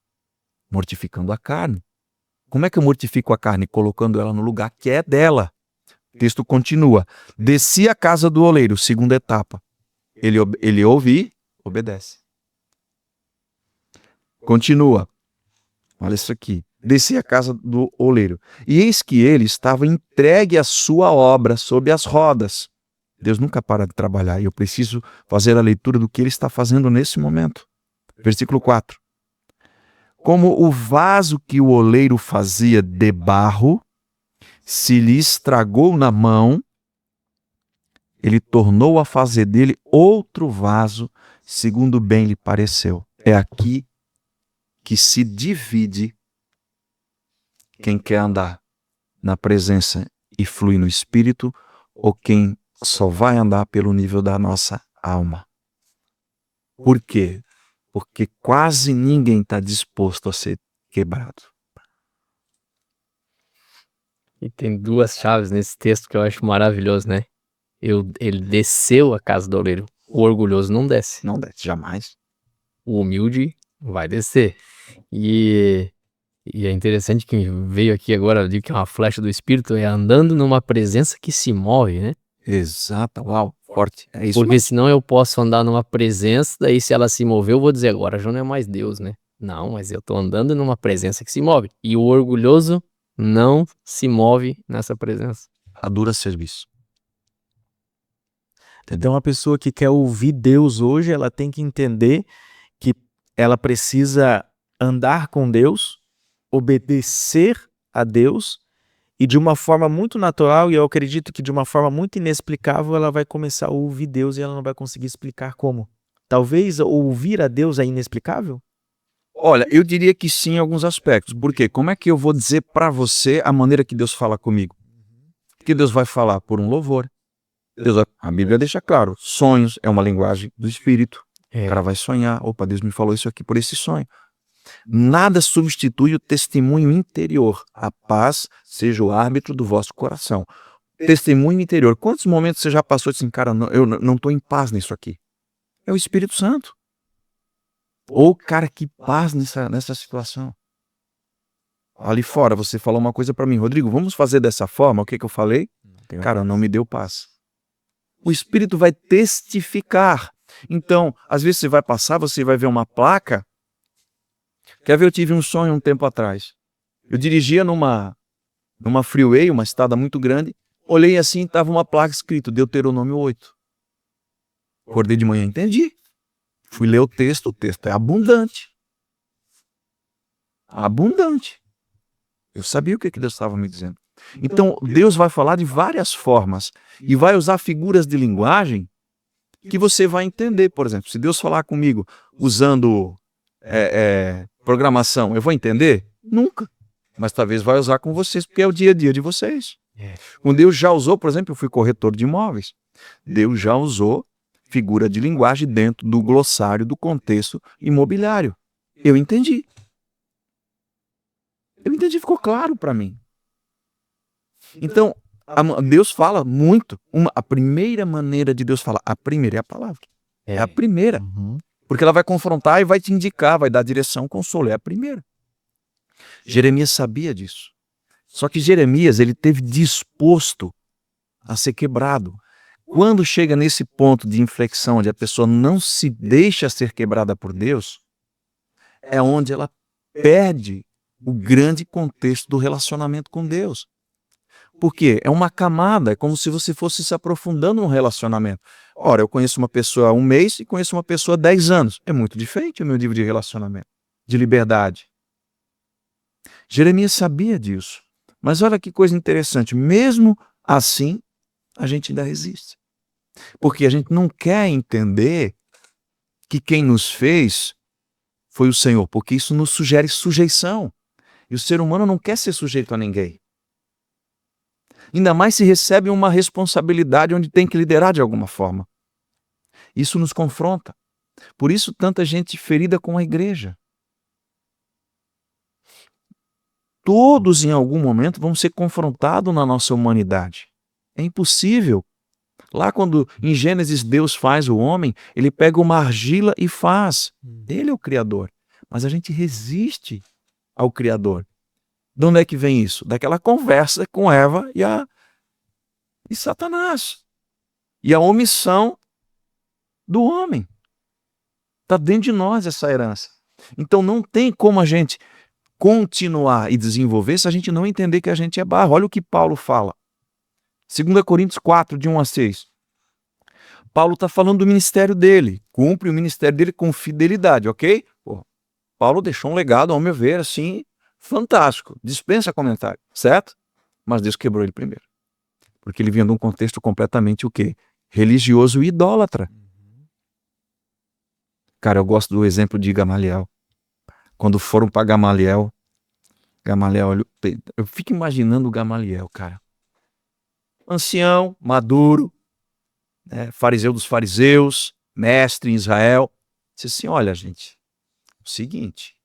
Mortificando a carne. Como é que eu mortifico a carne? Colocando ela no lugar que é dela. O texto continua. Desci à casa do oleiro, segunda etapa. Ele ouve e obedece. Continua. Olha isso aqui. Desci à casa do oleiro. E eis que ele estava entregue à sua obra sob as rodas. Deus nunca para de trabalhar e eu preciso fazer a leitura do que ele está fazendo nesse momento. Versículo 4. Como o vaso que o oleiro fazia de barro, se lhe estragou na mão, ele tornou a fazer dele outro vaso, segundo bem lhe pareceu. É aqui que se divide quem quer andar na presença e flui no Espírito, ou quem só vai andar pelo nível da nossa alma. Por quê? Porque quase ninguém está disposto a ser quebrado. E tem duas chaves nesse texto que eu acho maravilhoso, né? Ele desceu a casa do oleiro. O orgulhoso não desce. Não desce, jamais. O humilde vai descer. E é interessante que veio aqui agora, eu digo que é uma flecha do Espírito, é andando numa presença que se move, né? Exato, uau, forte. É isso Porque mesmo. senão eu posso andar numa presença, daí se ela se mover, eu vou dizer agora, já não é mais Deus, né? Não, mas eu tô andando numa presença que se move. E o orgulhoso não se move nessa presença. A dura serviço. Então, uma pessoa que quer ouvir Deus hoje, ela tem que entender que ela precisa andar com Deus, obedecer a Deus, e de uma forma muito natural, e eu acredito que de uma forma muito inexplicável, ela vai começar a ouvir Deus e ela não vai conseguir explicar como. Talvez ouvir a Deus é inexplicável? Olha, eu diria que sim em alguns aspectos. Por quê? Como é que eu vou dizer para você a maneira que Deus fala comigo? Que Deus vai falar por um louvor. A Bíblia deixa claro, sonhos é uma linguagem do Espírito. O cara vai sonhar, opa, Deus me falou isso aqui por esse sonho. Nada substitui o testemunho interior. A paz seja o árbitro do vosso coração. Testemunho interior. Quantos momentos você já passou assim, cara, eu não estou em paz nisso aqui? É o Espírito Santo. Ou, cara, que paz nessa situação. Ali fora, você falou uma coisa para mim, Rodrigo, vamos fazer dessa forma? O que eu falei? Cara, não me deu paz. O Espírito vai testificar. Então, às vezes você vai passar, você vai ver uma placa. Quer ver, eu tive um sonho um tempo atrás. Eu dirigia numa freeway, uma estrada muito grande, olhei assim, estava uma placa escrito Deuteronômio 8. Acordei de manhã, entendi. Fui ler o texto é abundante. Abundante. Eu sabia o que Deus estava me dizendo. Então, Deus vai falar de várias formas e vai usar figuras de linguagem que você vai entender. Por exemplo, se Deus falar comigo usando programação, eu vou entender? Nunca. Mas talvez vai usar com vocês, porque é o dia a dia de vocês. Quando Deus já usou, por exemplo, eu fui corretor de imóveis. Deus já usou figura de linguagem dentro do glossário do contexto imobiliário. Eu entendi. Ficou claro para mim. Então, Deus fala muito. A primeira maneira de Deus falar, a primeira é a palavra. É a primeira. Porque ela vai confrontar e vai te indicar, vai dar direção, consolo. É a primeira. Jeremias sabia disso. Só que Jeremias, ele teve disposto a ser quebrado. Quando chega nesse ponto de inflexão, onde a pessoa não se deixa ser quebrada por Deus, é onde ela perde o grande contexto do relacionamento com Deus. Por quê? É uma camada, é como se você fosse se aprofundando no relacionamento. Ora, eu conheço uma pessoa há 1 mês e conheço uma pessoa há 10 anos. É muito diferente o meu nível de relacionamento, de liberdade. Jeremias sabia disso. Mas olha que coisa interessante, mesmo assim, a gente ainda resiste. Porque a gente não quer entender que quem nos fez foi o Senhor, porque isso nos sugere sujeição. E o ser humano não quer ser sujeito a ninguém. Ainda mais se recebe uma responsabilidade onde tem que liderar de alguma forma. Isso nos confronta. Por isso, tanta gente ferida com a igreja. Todos, em algum momento, vão ser confrontados na nossa humanidade. É impossível. Lá quando em Gênesis Deus faz o homem, ele pega uma argila e faz. Ele é o Criador. Mas a gente resiste ao Criador. De onde é que vem isso? Daquela conversa com Eva e Satanás. E a omissão do homem. Está dentro de nós essa herança. Então não tem como a gente continuar e desenvolver se a gente não entender que a gente é barro. Olha o que Paulo fala. 2 Coríntios 4, de 1 a 6. Paulo está falando do ministério dele. Cumpre o ministério dele com fidelidade, ok? Pô, Paulo deixou um legado, ao meu ver, assim, fantástico. Dispensa comentário, certo? Mas Deus quebrou ele primeiro. Porque ele vinha de um contexto completamente o quê? Religioso e idólatra. Cara, eu gosto do exemplo de Gamaliel. Quando foram para Gamaliel, eu fico imaginando o Gamaliel, cara. Ancião, maduro, né, fariseu dos fariseus, mestre em Israel. Disse assim, olha gente, o seguinte,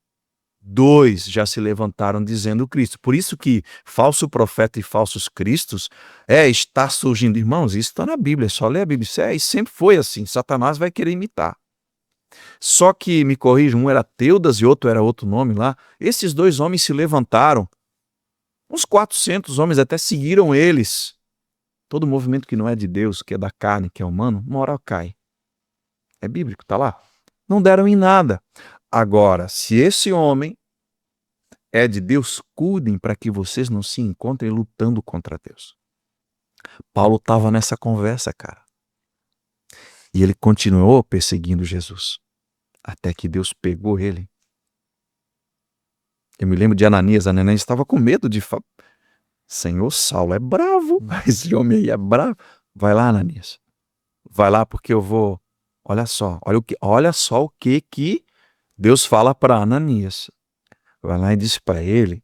2 já se levantaram dizendo Cristo. Por isso que falso profeta e falsos cristos está surgindo. Irmãos, isso está na Bíblia, é só ler a Bíblia. E sempre foi assim, Satanás vai querer imitar. Só que, me corrijam, um era Teudas e outro era outro nome lá. Esses 2 homens se levantaram. Uns 400 homens até seguiram eles. Todo movimento que não é de Deus, que é da carne, que é humano, uma hora cai. É bíblico, tá lá. Não deram em nada. Agora, se esse homem é de Deus, cuidem para que vocês não se encontrem lutando contra Deus. Paulo estava nessa conversa, cara. E ele continuou perseguindo Jesus. Até que Deus pegou ele. Eu me lembro de Ananias estava com medo de falar. Senhor, Saulo é bravo. Esse homem aí é bravo. Vai lá, Ananias. Vai lá porque eu vou... Olha só o que Deus fala para Ananias. Vai lá e diz para ele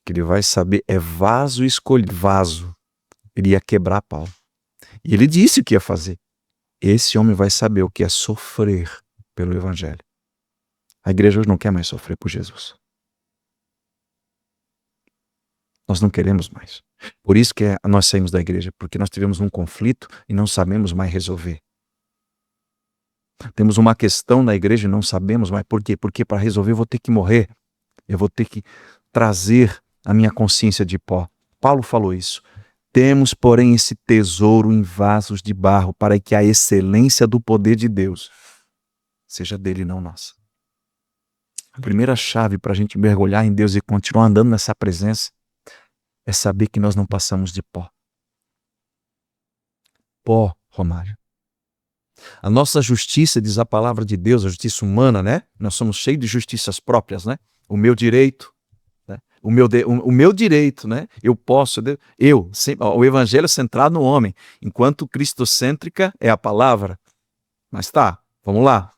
que ele vai saber, é vaso escolhido. Vaso. Ele ia quebrar Paulo. E ele disse o que ia fazer. Esse homem vai saber o que é sofrer pelo Evangelho. A igreja hoje não quer mais sofrer por Jesus. Nós não queremos mais. Por isso que nós saímos da igreja, porque nós tivemos um conflito e não sabemos mais resolver. Temos uma questão na igreja e não sabemos mais. Por quê? Porque para resolver eu vou ter que morrer. Eu vou ter que trazer a minha consciência de pó. Paulo falou isso. Temos, porém, esse tesouro em vasos de barro para que a excelência do poder de Deus seja dele e não nossa. A primeira chave para a gente mergulhar em Deus e continuar andando nessa presença é saber que nós não passamos de pó. Pó, Romário. A nossa justiça, diz a palavra de Deus, a justiça humana, né? Nós somos cheios de justiças próprias, né? O meu direito, né? O meu direito, né? Eu posso, o evangelho é centrado no homem, enquanto cristocêntrica é a palavra. Mas tá, vamos lá.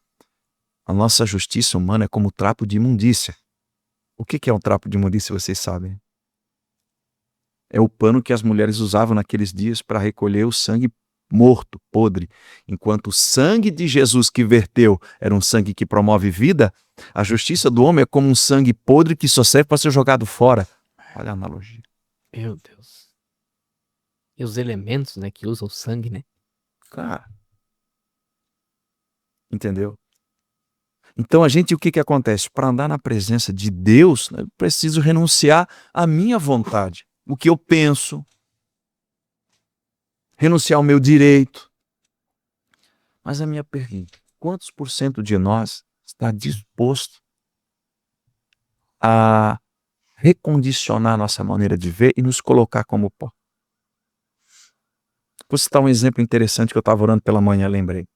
A nossa justiça humana é como trapo de imundícia. O que é um trapo de imundícia, vocês sabem? É o pano que as mulheres usavam naqueles dias para recolher o sangue morto, podre. Enquanto o sangue de Jesus que verteu era um sangue que promove vida, a justiça do homem é como um sangue podre que só serve para ser jogado fora. Olha a analogia. Meu Deus. E os elementos, né, que usam o sangue, né? Cara. Entendeu? Então o que acontece? Para andar na presença de Deus, eu preciso renunciar à minha vontade. O que eu penso. Renunciar ao meu direito. Mas a minha pergunta, quantos por cento de nós está disposto a recondicionar nossa maneira de ver e nos colocar como pó? Vou citar um exemplo interessante que eu estava orando pela manhã, lembrei.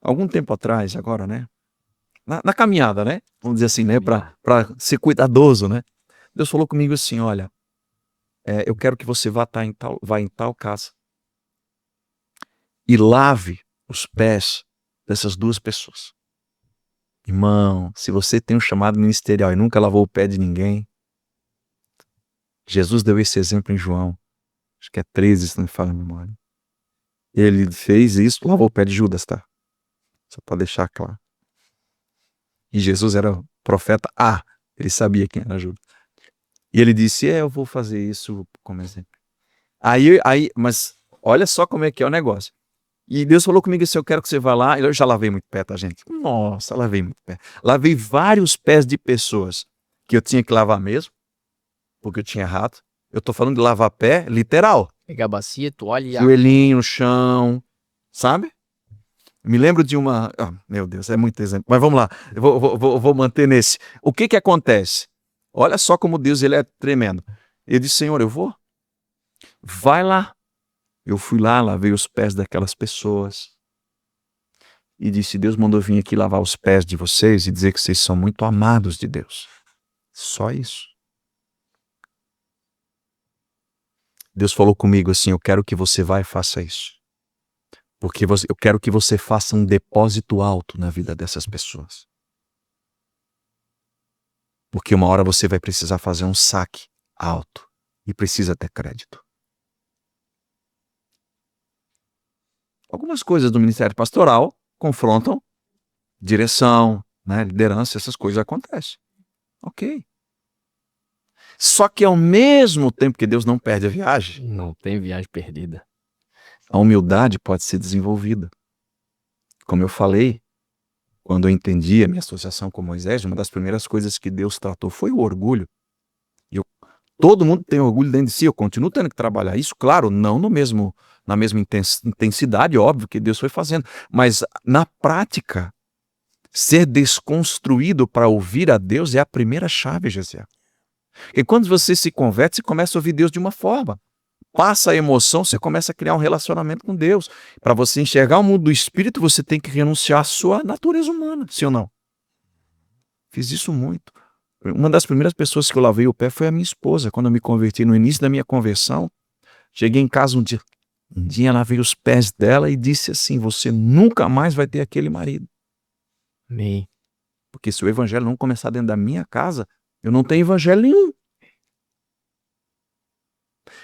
Algum tempo atrás, agora, né? Na caminhada, né? Vamos dizer assim, né? Para ser cuidadoso, né? Deus falou comigo assim, olha, eu quero que você vá em tal casa e lave os pés dessas duas pessoas. Irmão, se você tem um chamado ministerial e nunca lavou o pé de ninguém, Jesus deu esse exemplo em João, acho que é 13, se não me falha a memória. Ele fez isso, lavou o pé de Judas, tá? Só para deixar claro. E Jesus era o profeta A, ele sabia quem era Judas. E ele disse, eu vou fazer isso como exemplo. Mas olha só como é que é o negócio. E Deus falou comigo assim, eu quero que você vá lá. Eu já lavei muito pé, tá, gente? Nossa, lavei muito pé. Lavei vários pés de pessoas que eu tinha que lavar mesmo, porque eu tinha errado. Eu tô falando de lavar pé literal. Pegar a bacia, toalha e Joelhinho no chão, sabe? Me lembro de uma... meu Deus, é muito exemplo. Mas vamos lá, eu vou manter nesse. O que acontece? Olha só como Deus ele é tremendo. Ele disse, Senhor, eu vou. Vai lá. Eu fui lá, lavei os pés daquelas pessoas. E disse, Deus mandou vir aqui lavar os pés de vocês e dizer que vocês são muito amados de Deus. Só isso. Deus falou comigo assim, eu quero que você vá e faça isso. Porque eu quero que você faça um depósito alto na vida dessas pessoas. Porque uma hora você vai precisar fazer um saque alto e precisa ter crédito. Algumas coisas do ministério pastoral confrontam direção, né, liderança, essas coisas acontecem. Ok. Só que ao mesmo tempo que Deus não perde a viagem, não tem viagem perdida. a humildade pode ser desenvolvida. Como eu falei, quando eu entendi a minha associação com Moisés, uma das primeiras coisas que Deus tratou foi o orgulho. Todo mundo tem orgulho dentro de si, eu continuo tendo que trabalhar isso, claro, não na mesma intensidade, óbvio que Deus foi fazendo, mas na prática, ser desconstruído para ouvir a Deus é a primeira chave, Gesiel. E quando você se converte, você começa a ouvir Deus de uma forma. Passa a emoção, você começa a criar um relacionamento com Deus. Para você enxergar o mundo do Espírito, você tem que renunciar à sua natureza humana, sim ou não? Fiz isso muito. Uma das primeiras pessoas que eu lavei o pé foi a minha esposa. Quando eu me converti, no início da minha conversão, cheguei em casa um dia lavei os pés dela e disse assim, você nunca mais vai ter aquele marido. Amém. Porque se o evangelho não começar dentro da minha casa, eu não tenho evangelho nenhum.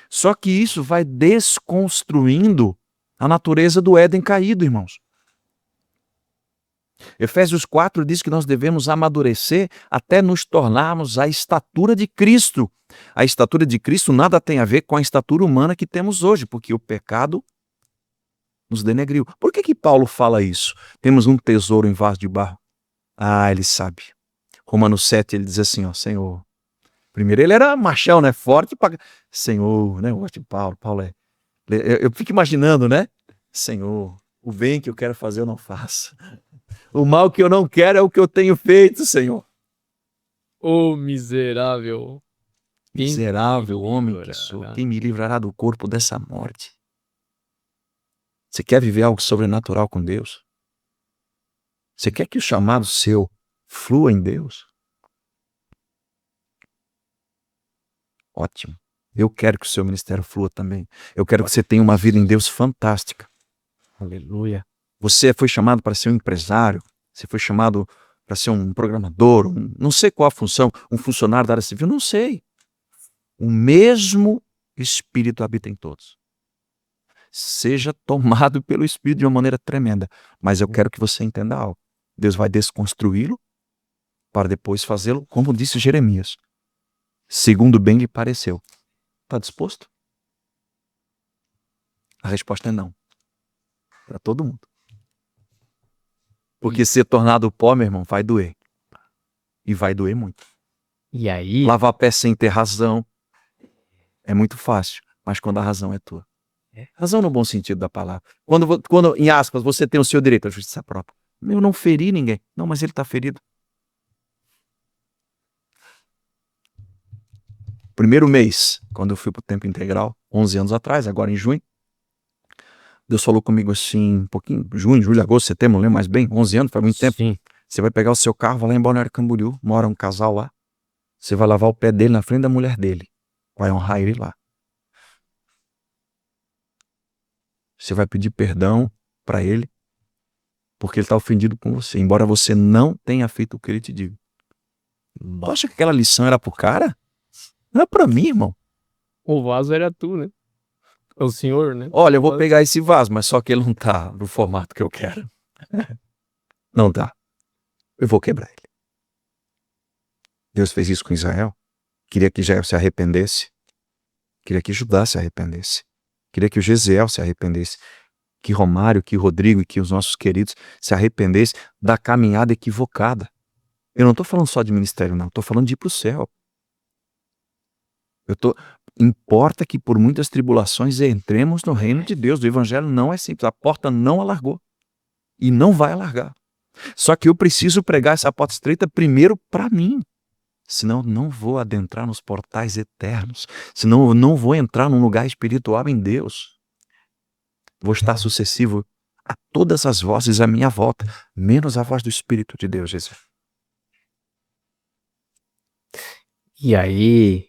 Só que isso vai desconstruindo a natureza do Éden caído, irmãos. Efésios 4 diz que nós devemos amadurecer até nos tornarmos a estatura de Cristo. A estatura de Cristo nada tem a ver com a estatura humana que temos hoje, porque o pecado nos denegriu. Por que Paulo fala isso? Temos um tesouro em vaso de barro. Ele sabe. Romanos 7, ele diz assim, Senhor. Primeiro ele era machão, né? Forte. Senhor, né? Eu gosto de Paulo é... Eu fico imaginando, né? Senhor, o bem que eu quero fazer eu não faço. O mal que eu não quero é o que eu tenho feito, Senhor. Ô miserável. Miserável homem que sou. Quem me livrará do corpo dessa morte? Você quer viver algo sobrenatural com Deus? Você quer que o chamado seu flua em Deus? Ótimo. Eu quero que o seu ministério flua também. Eu quero que você tenha uma vida em Deus fantástica. Aleluia. Você foi chamado para ser um empresário. Você foi chamado para ser um programador. Não sei qual a função. Um funcionário da área civil. Não sei. O mesmo Espírito habita em todos. Seja tomado pelo Espírito de uma maneira tremenda. Mas eu quero que você entenda algo. Deus vai desconstruí-lo para depois fazê-lo, como disse Jeremias. Segundo bem lhe pareceu. Está disposto? A resposta é não. Para todo mundo. Porque ser tornado pó, meu irmão, vai doer. E vai doer muito. E aí? Lavar pé sem ter razão é muito fácil. Mas quando a razão é tua. Razão no bom sentido da palavra. Quando em aspas, você tem o seu direito à justiça própria. Eu não feri ninguém. Não, mas ele está ferido. Primeiro mês, quando eu fui para o tempo integral, 11 anos atrás, agora em junho, Deus falou comigo assim, um pouquinho, junho, julho, agosto, setembro, não lembro mais bem, 11 anos, faz muito tempo. Sim. Você vai pegar o seu carro, vai lá em Balneário Camboriú, mora um casal lá. Você vai lavar o pé dele na frente da mulher dele. Vai honrar ele lá. Você vai pedir perdão para ele, porque ele está ofendido com você, embora você não tenha feito o que ele te diga. Tu acha que aquela lição era pro cara? Não é para mim, irmão. O vaso era tu, né? O senhor, né? Olha, eu vou pegar esse vaso, mas só que ele não tá no formato que eu quero. Não tá. Eu vou quebrar ele. Deus fez isso com Israel. Queria que Israel se arrependesse. Queria que Judá se arrependesse. Queria que o Gesiel se arrependesse. Que Romário, que Rodrigo e que os nossos queridos se arrependessem da caminhada equivocada. Eu não estou falando só de ministério, não. Estou falando de ir para o céu. Importa que por muitas tribulações entremos no reino de Deus. O evangelho não é simples. A porta não alargou. E não vai alargar. Só que eu preciso pregar essa porta estreita primeiro para mim. Senão eu não vou adentrar nos portais eternos. Senão eu não vou entrar num lugar espiritual em Deus. Vou estar sucessivo a todas as vozes à minha volta, menos a voz do Espírito de Deus, Jesus. E aí,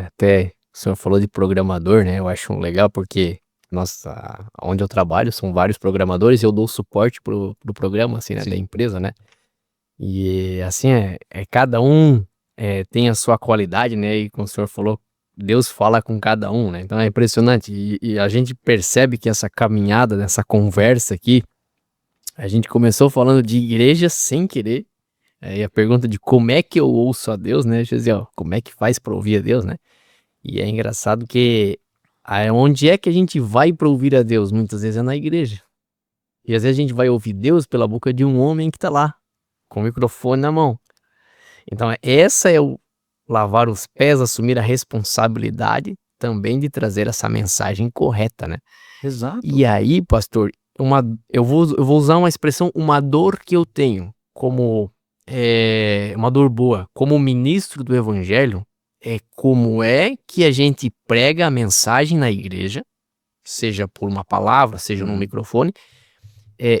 até o senhor falou de programador, né? Eu acho legal porque onde eu trabalho são vários programadores e eu dou suporte pro programa, assim, né? Da empresa, né? E assim, cada um tem a sua qualidade, né? E como o senhor falou, Deus fala com cada um, né? Então é impressionante. E a gente percebe que essa caminhada, nessa conversa aqui, a gente começou falando de igreja sem querer. E a pergunta de como é que eu ouço a Deus, né? Gesiel, como é que faz para ouvir a Deus, né? E é engraçado que onde é que a gente vai para ouvir a Deus? Muitas vezes é na igreja. E às vezes a gente vai ouvir Deus pela boca de um homem que tá lá, com o microfone na mão. Então essa é o lavar os pés, assumir a responsabilidade também de trazer essa mensagem correta, né? Exato. E aí, pastor, eu vou usar uma expressão, uma dor que eu tenho, como uma dor boa, como ministro do evangelho, como é que a gente prega a mensagem na igreja, seja por uma palavra, seja num microfone.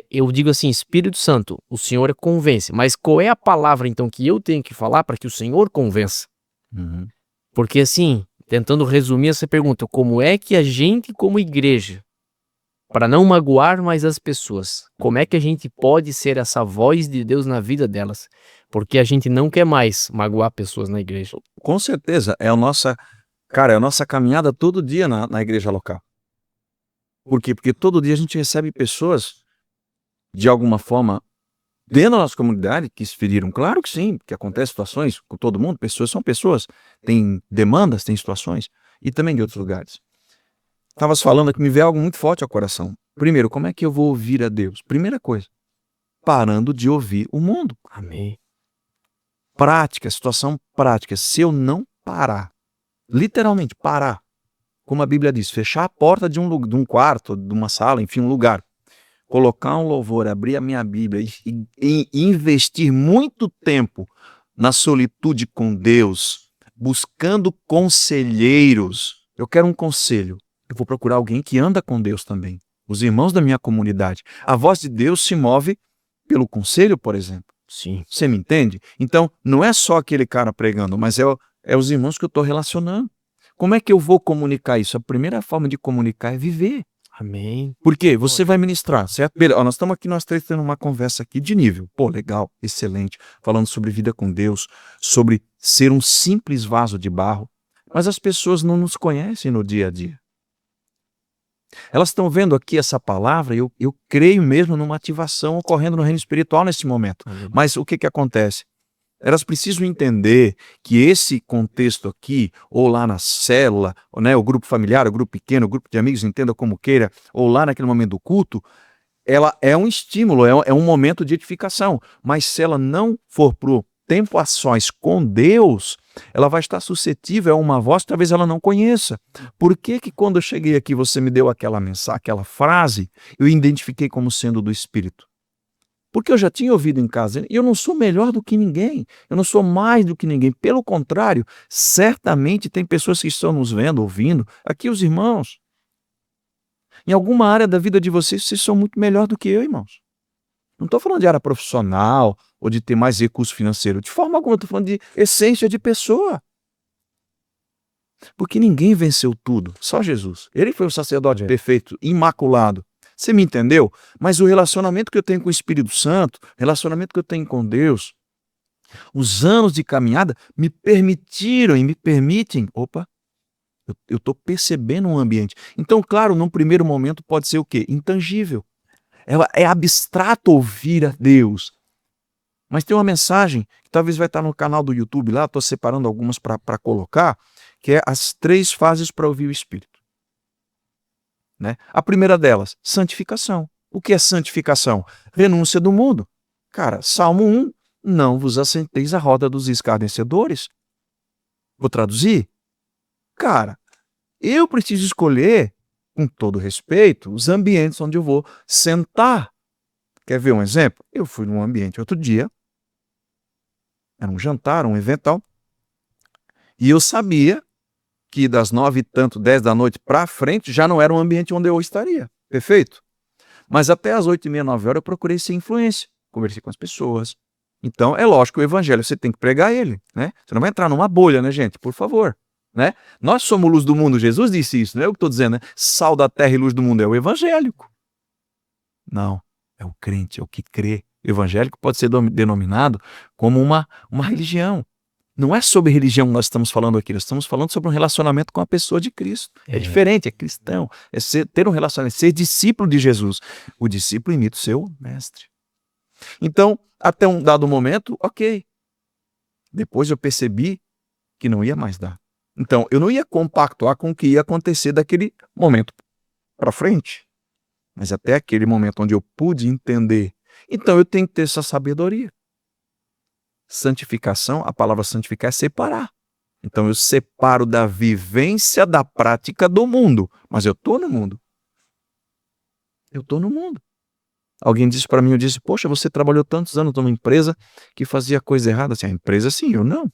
Eu digo assim, Espírito Santo, o Senhor convence, mas qual é a palavra então que eu tenho que falar para que o Senhor convença? Uhum. Porque assim, tentando resumir essa pergunta, como é que a gente como igreja, para não magoar mais as pessoas, como é que a gente pode ser essa voz de Deus na vida delas? Porque a gente não quer mais magoar pessoas na igreja. Com certeza, é a nossa caminhada todo dia na igreja local. Por quê? Porque todo dia a gente recebe pessoas, de alguma forma, dentro da nossa comunidade, que se feriram. Claro que sim, porque acontecem situações com todo mundo, pessoas são pessoas, tem demandas, tem situações, e também de outros lugares. Estavas falando que me veio algo muito forte ao coração. Primeiro, como é que eu vou ouvir a Deus? Primeira coisa, parando de ouvir o mundo. Amém. Prática, situação prática. Se eu não parar, literalmente parar, como a Bíblia diz, fechar a porta de um quarto, de uma sala, enfim, um lugar, colocar um louvor, abrir a minha Bíblia e investir muito tempo na solitude com Deus, buscando conselheiros. Eu quero um conselho. Eu vou procurar alguém que anda com Deus também. Os irmãos da minha comunidade. A voz de Deus se move pelo conselho, por exemplo. Sim. Você me entende? Então, não é só aquele cara pregando, mas é os irmãos que eu estou relacionando. Como é que eu vou comunicar isso? A primeira forma de comunicar é viver. Amém. Por quê? Você vai ministrar, certo? Nós estamos aqui, nós três tendo uma conversa aqui de nível. Pô, legal, excelente. Falando sobre vida com Deus, sobre ser um simples vaso de barro. Mas as pessoas não nos conhecem no dia a dia. Elas estão vendo aqui essa palavra e eu creio mesmo numa ativação ocorrendo no reino espiritual nesse momento. Amém. Mas o que acontece? Elas precisam entender que esse contexto aqui, ou lá na célula, né, o grupo familiar, o grupo pequeno, o grupo de amigos, entenda como queira, ou lá naquele momento do culto, ela é um estímulo, é um momento de edificação. Mas se ela não for pro tempo a sós com Deus, ela vai estar suscetível a uma voz que talvez ela não conheça. Por que quando eu cheguei aqui você me deu aquela mensagem, aquela frase, eu identifiquei como sendo do Espírito? Porque eu já tinha ouvido em casa, e eu não sou melhor do que ninguém, eu não sou mais do que ninguém. Pelo contrário, certamente tem pessoas que estão nos vendo, ouvindo, aqui os irmãos. Em alguma área da vida de vocês, vocês são muito melhor do que eu, irmãos. Não estou falando de área profissional ou de ter mais recurso financeiro. De forma alguma, estou falando de essência de pessoa. Porque ninguém venceu tudo, só Jesus. Ele foi o sacerdote perfeito, imaculado. Você me entendeu? Mas o relacionamento que eu tenho com o Espírito Santo, o relacionamento que eu tenho com Deus, os anos de caminhada me permitiram e me permitem, eu estou percebendo um ambiente. Então, claro, num primeiro momento pode ser o quê? Intangível. É abstrato ouvir a Deus. Mas tem uma mensagem que talvez vai estar no canal do YouTube lá, estou separando algumas para colocar, que é as 3 fases para ouvir o Espírito. Né? A primeira delas, santificação. O que é santificação? Renúncia do mundo. Cara, Salmo 1, não vos assenteis à roda dos escarnecedores. Vou traduzir? Cara, eu preciso escolher, com todo respeito, os ambientes onde eu vou sentar. Quer ver um exemplo? Eu fui num ambiente outro dia, era um jantar, um evento tal, e eu sabia que das 9 e tanto, 10 da noite para frente, já não era um ambiente onde eu estaria. Perfeito? Mas até as 8h30, 9 horas eu procurei ser influência. Conversei com as pessoas. Então, é lógico, o evangelho você tem que pregar ele, né? Você não vai entrar numa bolha, né, gente? Por favor. Né? Nós somos luz do mundo, Jesus disse isso, não é eu que estou dizendo, né? Sal da terra e luz do mundo é o evangélico. Não, é o crente, é o que crê. O evangélico pode ser denominado como uma religião. Não é sobre religião que nós estamos falando aqui, nós estamos falando sobre um relacionamento com a pessoa de Cristo. É diferente, é cristão, é ter um relacionamento, ser discípulo de Jesus. O discípulo imita o seu mestre. Então, até um dado momento, ok. Depois eu percebi que não ia mais dar. Então, eu não ia compactuar com o que ia acontecer daquele momento para frente. Mas até aquele momento onde eu pude entender. Então, eu tenho que ter essa sabedoria. Santificação, a palavra santificar é separar. Então, eu separo da vivência da prática do mundo. Mas eu estou no mundo. Eu estou no mundo. Alguém disse para mim, eu disse, poxa, você trabalhou tantos anos numa empresa que fazia coisa errada. Assim, a empresa sim, eu não.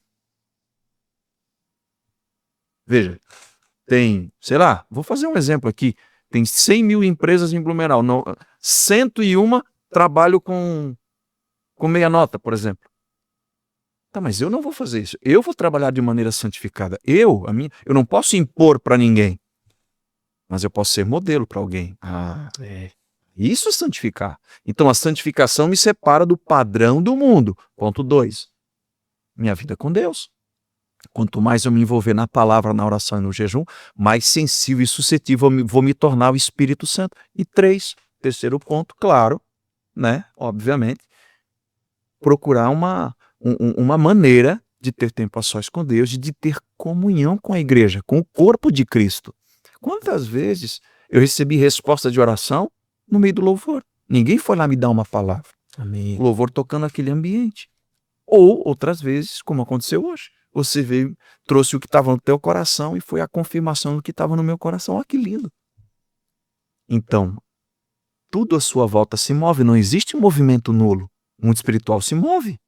Veja, tem, sei lá, vou fazer um exemplo aqui, tem 100 mil empresas em Blumenau, 101 trabalho com meia nota, por exemplo. Tá, mas eu não vou fazer isso, eu vou trabalhar de maneira santificada, eu não posso impor para ninguém, mas eu posso ser modelo para alguém. Isso é santificar. Então a santificação me separa do padrão do mundo. Ponto 2, minha vida com Deus. Quanto mais eu me envolver na palavra, na oração e no jejum, mais sensível e suscetível vou me tornar ao Espírito Santo. E 3, terceiro ponto, claro, né? Obviamente, procurar uma maneira de ter tempo a sós com Deus, de ter comunhão com a igreja, com o corpo de Cristo. Quantas vezes eu recebi resposta de oração no meio do louvor? Ninguém foi lá me dar uma palavra. Amém. O louvor tocando aquele ambiente. Ou outras vezes, como aconteceu hoje. Você veio, trouxe o que estava no teu coração e foi a confirmação do que estava no meu coração. Olha que lindo. Então, tudo à sua volta se move, não existe movimento nulo. O mundo espiritual se move.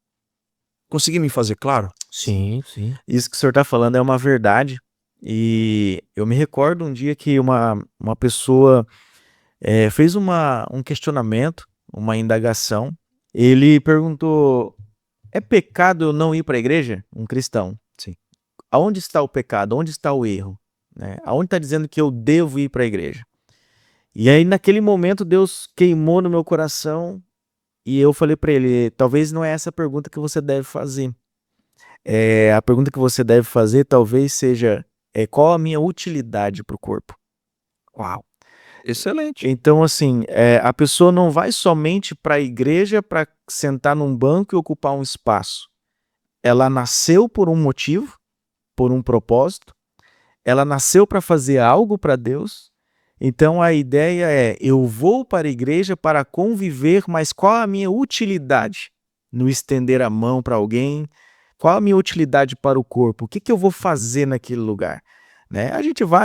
Consegui me fazer claro? Sim. Isso que o senhor está falando é uma verdade. E eu me recordo um dia que uma pessoa fez um questionamento, uma indagação. Ele perguntou, é pecado eu não ir para a igreja? Um cristão. Sim. Aonde está o pecado? Onde está o erro? Né? Aonde está dizendo que eu devo ir para a igreja? E aí, naquele momento, Deus queimou no meu coração e eu falei para ele, talvez não é essa a pergunta que você deve fazer. A pergunta que você deve fazer talvez seja, qual a minha utilidade para o corpo? Uau! Excelente. Então, assim, a pessoa não vai somente para a igreja para sentar num banco e ocupar um espaço. Ela nasceu por um motivo, por um propósito. Ela nasceu para fazer algo para Deus. Então, a ideia é, eu vou para a igreja para conviver, mas qual a minha utilidade? No estender a mão para alguém? Qual a minha utilidade para o corpo? O que eu vou fazer naquele lugar? Né? A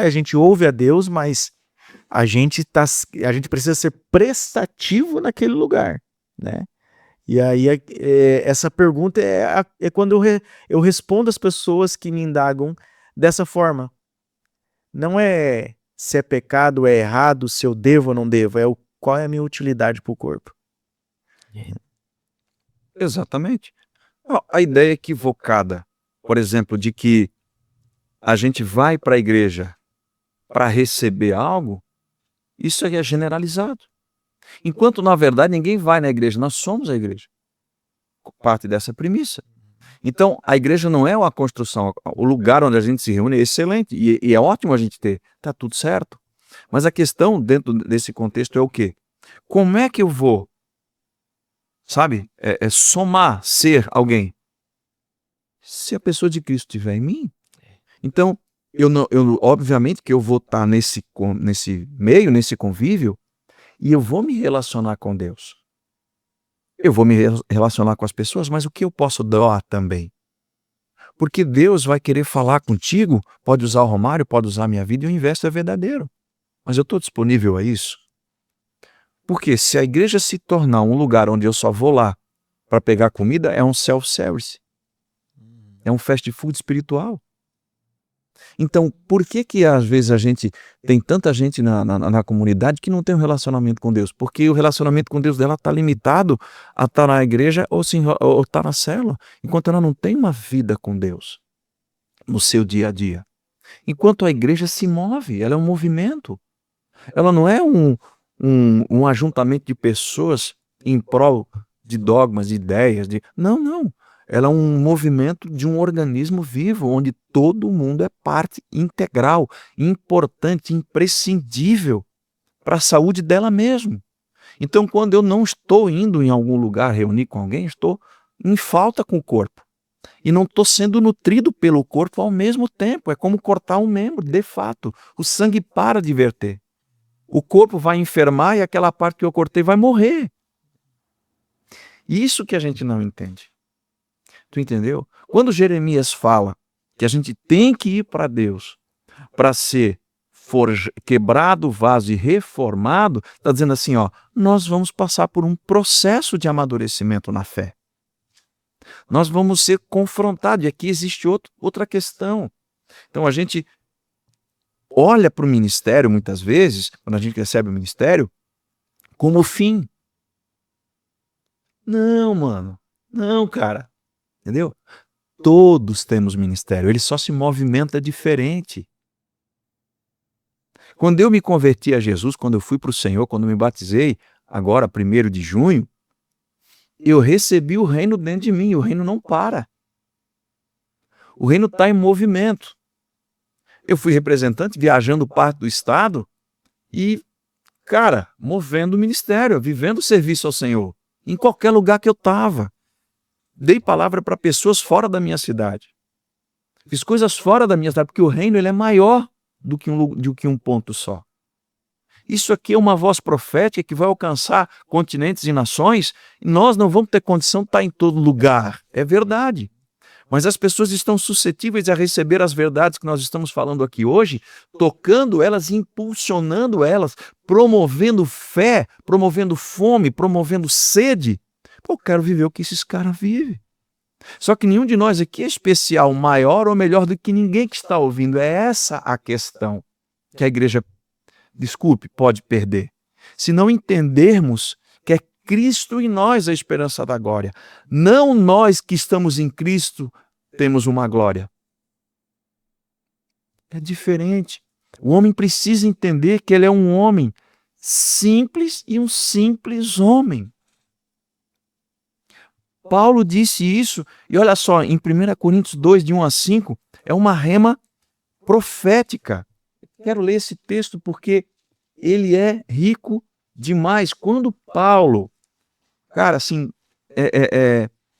gente ouve a Deus, mas a gente precisa ser prestativo naquele lugar, né? E aí essa pergunta é quando eu respondo às pessoas que me indagam dessa forma. Não é se é pecado, é errado, se eu devo ou não devo. Qual é a minha utilidade para o corpo. Exatamente. A ideia equivocada, por exemplo, de que a gente vai para a igreja para receber algo, isso aí é generalizado. Enquanto, na verdade, ninguém vai na igreja, nós somos a igreja. Parte dessa premissa. Então, a igreja não é uma construção, o lugar onde a gente se reúne é excelente e é ótimo a gente ter, está tudo certo. Mas a questão dentro desse contexto é o quê? Como é que eu vou, sabe, somar, ser alguém? Se a pessoa de Cristo estiver em mim. Então, obviamente que eu vou estar nesse meio, nesse convívio, e eu vou me relacionar com Deus. Eu vou me relacionar com as pessoas, mas o que eu posso doar também? Porque Deus vai querer falar contigo, pode usar o Romário, pode usar a minha vida, e o inverso é verdadeiro. Mas eu estou disponível a isso? Porque se a igreja se tornar um lugar onde eu só vou lá para pegar comida, é um self-service. É um fast food espiritual. Então, por que às vezes a gente tem tanta gente na comunidade que não tem um relacionamento com Deus? Porque o relacionamento com Deus dela está limitado a estar na igreja ou estar na célula, enquanto ela não tem uma vida com Deus no seu dia a dia. Enquanto a igreja se move, ela é um movimento. Ela não é um ajuntamento de pessoas em prol de dogmas, de ideias. Não. Ela é um movimento de um organismo vivo, onde todo mundo é parte integral, importante, imprescindível para a saúde dela mesmo. Então, quando eu não estou indo em algum lugar reunir com alguém, estou em falta com o corpo. E não estou sendo nutrido pelo corpo ao mesmo tempo. É como cortar um membro, de fato. O sangue para de verter. O corpo vai enfermar e aquela parte que eu cortei vai morrer. Isso que a gente não entende. Tu entendeu? Quando Jeremias fala que a gente tem que ir para Deus para ser quebrado o vaso e reformado, está dizendo assim, ó, nós vamos passar por um processo de amadurecimento na fé. Nós vamos ser confrontados, e aqui existe outra questão. Então a gente olha para o ministério, muitas vezes, quando a gente recebe o ministério, como fim. Não, mano. Não, cara. Entendeu? Todos temos ministério, ele só se movimenta diferente. Quando eu me converti a Jesus, quando eu fui para o Senhor, quando eu me batizei, agora 1º de junho, eu recebi o reino dentro de mim, o reino não para. O reino está em movimento. Eu fui representante, viajando parte do estado e, cara, movendo o ministério, vivendo o serviço ao Senhor, em qualquer lugar que eu estava. Dei palavra para pessoas fora da minha cidade. Fiz coisas fora da minha cidade, porque o reino ele é maior do que um ponto só. Isso aqui é uma voz profética que vai alcançar continentes e nações, e nós não vamos ter condição de estar em todo lugar. É verdade. Mas as pessoas estão suscetíveis a receber as verdades que nós estamos falando aqui hoje, tocando elas, impulsionando elas, promovendo fé, promovendo fome, promovendo sede. Eu quero viver o que esses caras vivem. Só que nenhum de nós aqui é especial, maior ou melhor do que ninguém que está ouvindo. É essa a questão que a igreja, pode perder. Se não entendermos que é Cristo em nós a esperança da glória. Não nós que estamos em Cristo temos uma glória. É diferente. O homem precisa entender que ele é um homem simples e um simples homem. Paulo disse isso, e olha só, em 1 Coríntios 2, de 1 a 5, é uma rema profética. Quero ler esse texto porque ele é rico demais. Quando Paulo, cara, assim,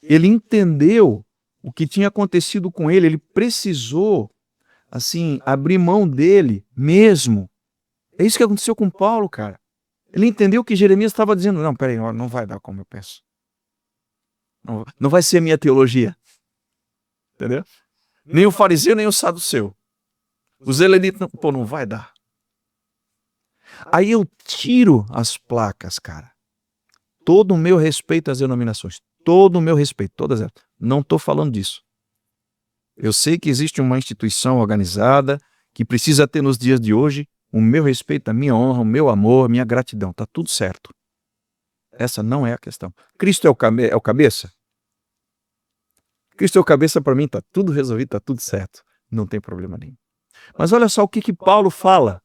ele entendeu o que tinha acontecido com ele, ele precisou, assim, abrir mão dele mesmo. É isso que aconteceu com Paulo, cara. Ele entendeu que Jeremias estava dizendo, não, peraí, não vai dar como eu penso. Não vai ser minha teologia. Entendeu? Nem o fariseu, nem o saduceu. Os helenitas, não vai dar. Aí eu tiro as placas, cara. Todo o meu respeito às denominações. Todo o meu respeito, todas elas. Não estou falando disso. Eu sei que existe uma instituição organizada que precisa ter nos dias de hoje o meu respeito, a minha honra, o meu amor, a minha gratidão. Está tudo certo. Essa não é a questão. Cristo é o cabeça? Cristo é o cabeça para mim, está tudo resolvido, está tudo certo. Não tem problema nenhum. Mas olha só o que Paulo fala.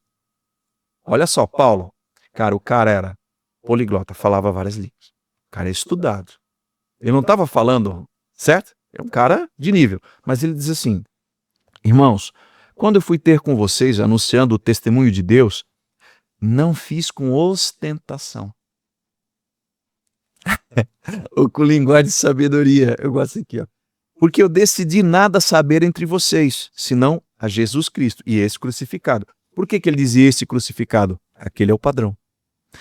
Olha só, Paulo. Cara, o cara era poliglota, falava várias línguas. O cara é estudado. Ele não estava falando, certo? É um cara de nível. Mas ele diz assim, irmãos, quando eu fui ter com vocês anunciando o testemunho de Deus, não fiz com ostentação. Ou com linguagem de sabedoria. Eu gosto aqui, ó. Porque eu decidi nada saber entre vocês, senão a Jesus Cristo e esse crucificado. Por que ele dizia esse crucificado? Aquele é o padrão.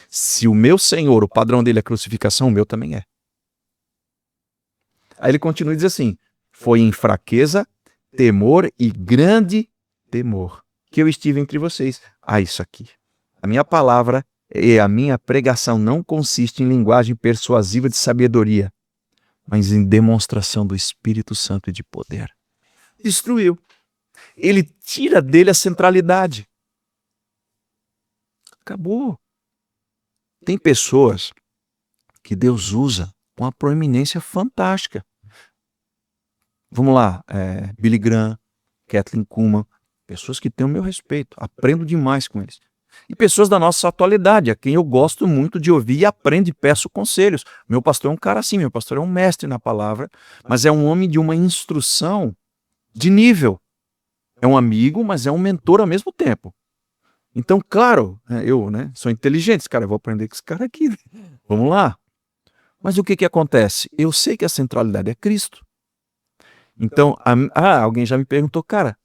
Se o meu Senhor, o padrão dele é crucificação, o meu também é. Aí ele continua e diz assim, foi em fraqueza, temor e grande temor que eu estive entre vocês. Isso aqui. A minha palavra e a minha pregação não consiste em linguagem persuasiva de sabedoria, mas em demonstração do Espírito Santo e de poder. Destruiu. Ele tira dele a centralidade. Acabou. Tem pessoas que Deus usa com uma proeminência fantástica. Vamos lá, Billy Graham, Kathleen Kuhlman, pessoas que têm o meu respeito, aprendo demais com eles. E pessoas da nossa atualidade, a quem eu gosto muito de ouvir e aprendo e peço conselhos. Meu pastor é um cara assim, meu pastor é um mestre na palavra, mas é um homem de uma instrução de nível. É um amigo, mas é um mentor ao mesmo tempo. Então, claro, eu sou inteligente, eu vou aprender com esse cara aqui. Vamos lá. Mas o que acontece? Eu sei que a centralidade é Cristo. Então, alguém já me perguntou, cara,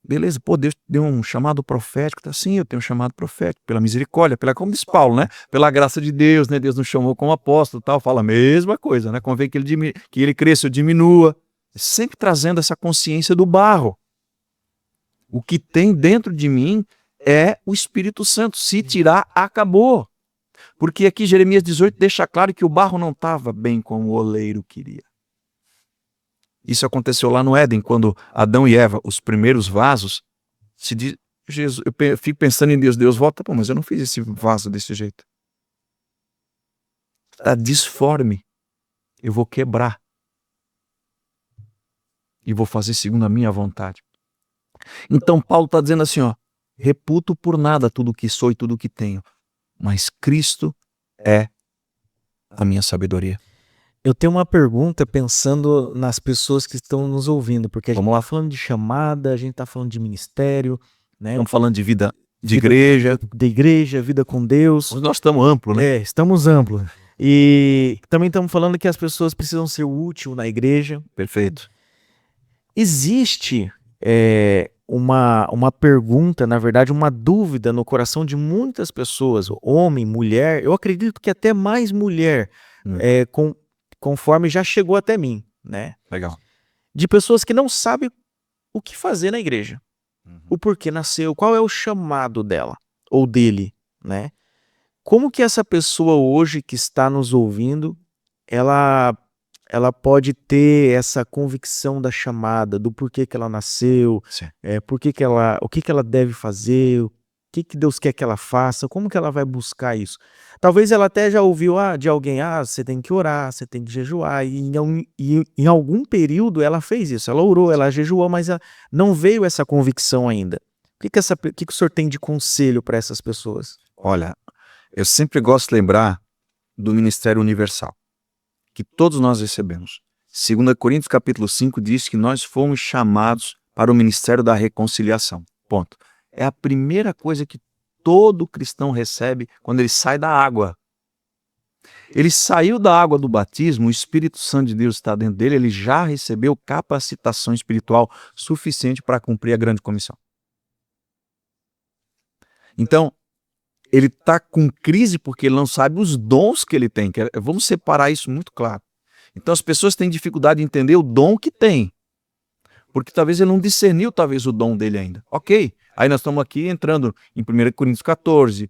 beleza, Deus deu um chamado profético, tá? Sim, eu tenho um chamado profético, pela misericórdia, como diz Paulo, pela graça de Deus, Deus nos chamou como apóstolo, tal, fala a mesma coisa, Convém que ele cresça, eu diminua, sempre trazendo essa consciência do barro. O que tem dentro de mim é o Espírito Santo, se tirar, acabou. Porque aqui Jeremias 18 deixa claro que o barro não estava bem como o oleiro queria. Isso aconteceu lá no Éden, quando Adão e Eva, os primeiros vasos, eu fico pensando em Deus volta, mas eu não fiz esse vaso desse jeito. Está disforme. Eu vou quebrar. E vou fazer segundo a minha vontade. Então Paulo está dizendo assim, reputo por nada tudo o que sou e tudo o que tenho, mas Cristo é a minha sabedoria. Eu tenho uma pergunta pensando nas pessoas que estão nos ouvindo, porque a gente está falando de chamada, a gente está falando de ministério, Estamos falando de vida de igreja. De igreja, vida com Deus. Nós estamos amplos, estamos amplos. E também estamos falando que as pessoas precisam ser úteis na igreja. Perfeito. Existe uma pergunta, na verdade, uma dúvida no coração de muitas pessoas, homem, mulher, eu acredito que até mais mulher, conforme já chegou até mim, Legal. De pessoas que não sabem o que fazer na igreja, o porquê nasceu, qual é o chamado dela ou dele, Como que essa pessoa hoje que está nos ouvindo, ela pode ter essa convicção da chamada, do porquê que ela nasceu, o que ela deve fazer, o que Deus quer que ela faça, como que ela vai buscar isso? Talvez ela até já ouviu de alguém, você tem que orar, você tem que jejuar, e em algum período ela fez isso, ela orou, ela jejuou, mas não veio essa convicção ainda. O que o senhor tem de conselho para essas pessoas? Olha, eu sempre gosto de lembrar do Ministério Universal, que todos nós recebemos. 2 Coríntios capítulo 5 diz que nós fomos chamados para o Ministério da Reconciliação. Ponto. É a primeira coisa que todo cristão recebe quando ele sai da água. Ele saiu da água do batismo, o Espírito Santo de Deus está dentro dele, ele já recebeu capacitação espiritual suficiente para cumprir a grande comissão. Então, ele está com crise porque ele não sabe os dons que ele tem. Vamos separar isso muito claro. Então as pessoas têm dificuldade de entender o dom que tem. Porque talvez ele não discerniu o dom dele ainda. Ok, aí nós estamos aqui entrando em 1 Coríntios 14,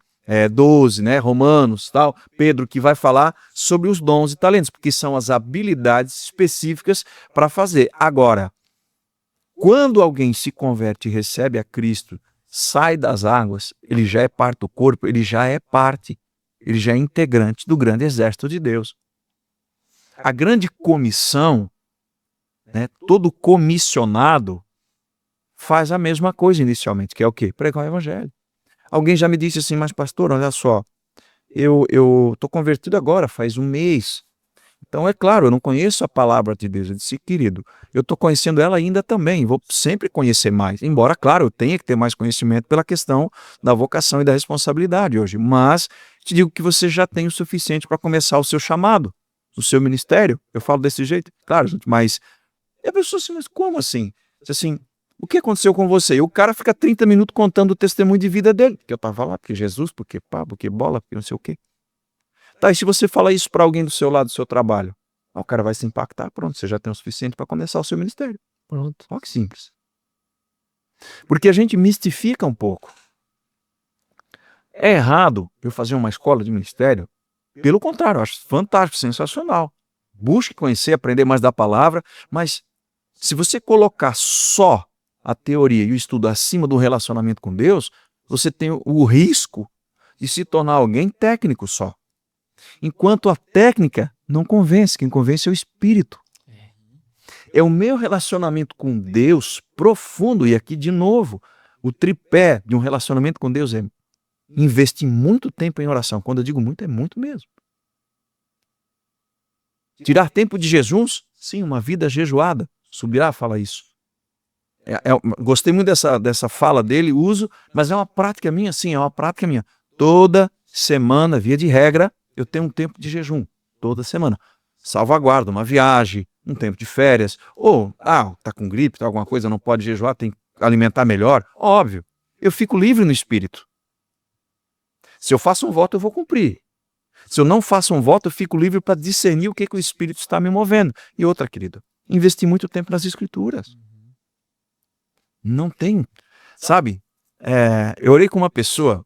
12, Romanos, tal, Pedro, que vai falar sobre os dons e talentos, porque são as habilidades específicas para fazer. Agora, quando alguém se converte e recebe a Cristo, sai das águas, ele já é parte do corpo, ele já é parte, ele já é integrante do grande exército de Deus. A grande comissão, né, todo comissionado faz a mesma coisa inicialmente, que é o quê? Pregar o evangelho. Alguém já me disse assim, mas pastor, olha só, eu estou convertido agora, faz um mês. Então, é claro, eu não conheço a palavra de Deus. Eu disse, querido, eu estou conhecendo ela ainda também, vou sempre conhecer mais. Embora, claro, eu tenha que ter mais conhecimento pela questão da vocação e da responsabilidade hoje. Mas te digo que você já tem o suficiente para começar o seu chamado, o seu ministério. Eu falo desse jeito, claro, gente, mas... E a pessoa assim, mas como assim? Assim, o que aconteceu com você? E o cara fica 30 minutos contando o testemunho de vida dele. Porque eu estava lá, porque Jesus, porque pá, porque bola, porque não sei o quê. Tá, e se você fala isso para alguém do seu lado, do seu trabalho, o cara vai se impactar, pronto, você já tem o suficiente para começar o seu ministério. Pronto. Olha que simples. Porque a gente mistifica um pouco. É errado eu fazer uma escola de ministério? Pelo contrário, eu acho fantástico, sensacional. Busque conhecer, aprender mais da palavra, mas se você colocar só a teoria e o estudo acima do relacionamento com Deus, você tem o risco de se tornar alguém técnico só. Enquanto a técnica não convence, quem convence é o Espírito. É o meu relacionamento com Deus profundo, e aqui de novo, o tripé de um relacionamento com Deus é investir muito tempo em oração. Quando eu digo muito, é muito mesmo. Tirar tempo de jejuns? Sim, uma vida jejuada. Subirá fala isso. Gostei muito dessa fala dele, uso, mas é uma prática minha, sim, é uma prática minha. Toda semana, via de regra, eu tenho um tempo de jejum, toda semana. Salvaguarda, uma viagem, um tempo de férias, ou, tá com gripe, tá alguma coisa, não pode jejuar, tem que alimentar melhor. Óbvio, eu fico livre no espírito. Se eu faço um voto, eu vou cumprir. Se eu não faço um voto, eu fico livre para discernir o que o espírito está me movendo. E outra, querido, investi muito tempo nas escrituras. Não tem, sabe? Eu orei com uma pessoa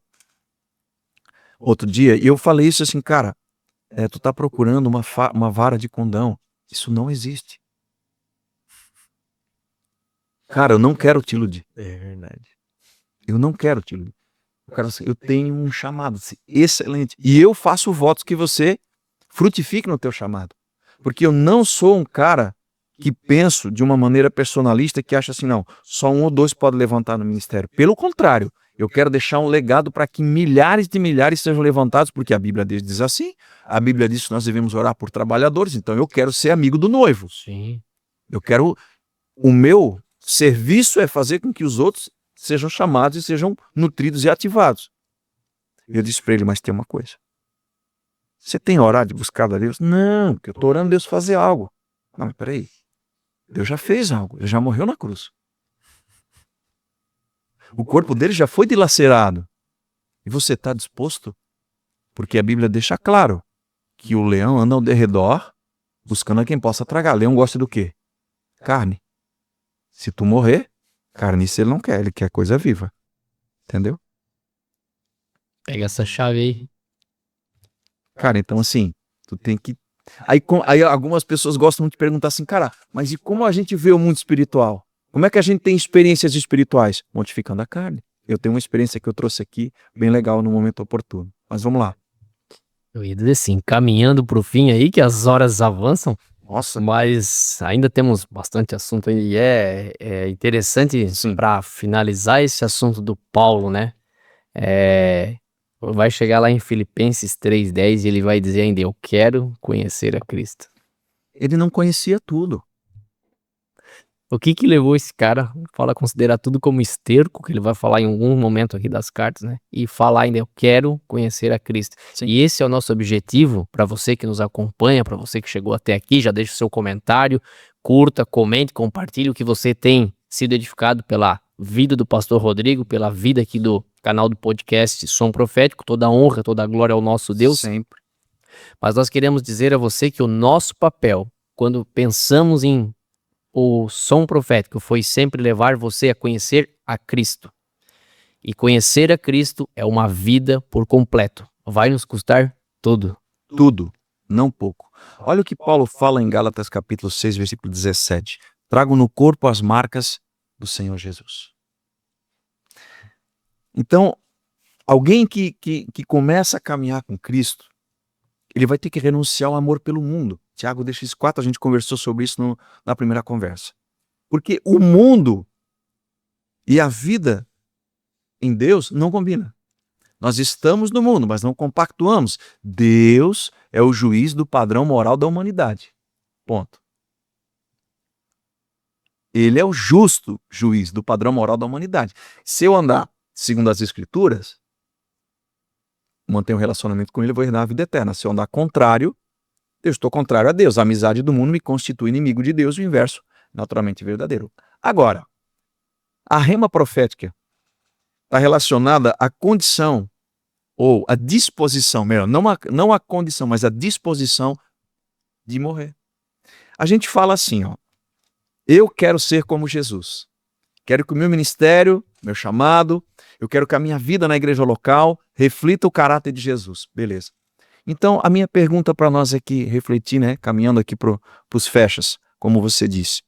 outro dia, e eu falei isso assim, cara, tu tá procurando uma vara de condão. Isso não existe. Cara, eu não quero te iludir. É verdade. Eu não quero te iludir. Eu tenho um chamado excelente. E eu faço votos que você frutifique no teu chamado. Porque eu não sou um cara que penso de uma maneira personalista, que acha assim, não, só um ou dois pode levantar no ministério. Pelo contrário, eu quero deixar um legado para que milhares de milhares sejam levantados, porque a Bíblia diz assim, a Bíblia diz que nós devemos orar por trabalhadores, então eu quero ser amigo do noivo. Sim. O meu serviço é fazer com que os outros sejam chamados e sejam nutridos e ativados. Eu disse para ele, mas tem uma coisa. Você tem orado e buscado a Deus? Não, porque eu estou orando a Deus fazer algo. Não, mas peraí. Deus já fez algo, ele já morreu na cruz. O corpo dele já foi dilacerado. E você está disposto? Porque a Bíblia deixa claro que o leão anda ao derredor buscando a quem possa tragar. Leão gosta do quê? Carne. Se tu morrer, carniça ele não quer, ele quer coisa viva. Entendeu? Pega essa chave aí. Cara, então assim, tu tem que... Aí algumas pessoas gostam muito de perguntar assim, cara, mas e como a gente vê o mundo espiritual? Como é que a gente tem experiências espirituais? Mortificando a carne. Eu tenho uma experiência que eu trouxe aqui, bem legal no momento oportuno. Mas vamos lá. Eu ia dizer assim, caminhando pro fim aí, que as horas avançam, Nossa. mas ainda temos bastante assunto aí. E é interessante para finalizar esse assunto do Paulo, né? Vai chegar lá em Filipenses 3:10 e ele vai dizer ainda, eu quero conhecer a Cristo. Ele não conhecia tudo. O que levou esse cara a considerar tudo como esterco, que ele vai falar em algum momento aqui das cartas, né? E falar ainda, eu quero conhecer a Cristo. Sim. E esse é o nosso objetivo, para você que nos acompanha, para você que chegou até aqui, já deixa o seu comentário, curta, comente, compartilhe o que você tem sido edificado pela vida do pastor Rodrigo, pela vida aqui do canal do podcast Som Profético. Toda a honra, toda a glória ao nosso Deus. Sempre. Mas nós queremos dizer a você que o nosso papel, quando pensamos em o som profético, foi sempre levar você a conhecer a Cristo. E conhecer a Cristo é uma vida por completo. Vai nos custar tudo. Tudo, não pouco. Olha o que Paulo fala em Gálatas capítulo 6, versículo 17. Trago no corpo as marcas do Senhor Jesus. Então, alguém que começa a caminhar com Cristo, ele vai ter que renunciar ao amor pelo mundo. Tiago deixa isso 4, a gente conversou sobre isso na primeira conversa. Porque o mundo e a vida em Deus não combina. Nós estamos no mundo, mas não compactuamos. Deus é o juiz do padrão moral da humanidade. Ponto. Ele é o justo juiz do padrão moral da humanidade. Se eu andar segundo as Escrituras, manter um relacionamento com ele, eu vou herdar a vida eterna. Se eu andar contrário, eu estou contrário a Deus. A amizade do mundo me constitui inimigo de Deus, o inverso, naturalmente verdadeiro. Agora, a rema profética está relacionada à condição, ou à disposição, melhor, não a condição, mas a disposição de morrer. A gente fala assim, ó, eu quero ser como Jesus. Quero que o meu ministério, meu chamado, eu quero que a minha vida na igreja local reflita o caráter de Jesus. Beleza. Então, a minha pergunta para nós aqui, refletir, né, caminhando aqui para os fechas, como você disse.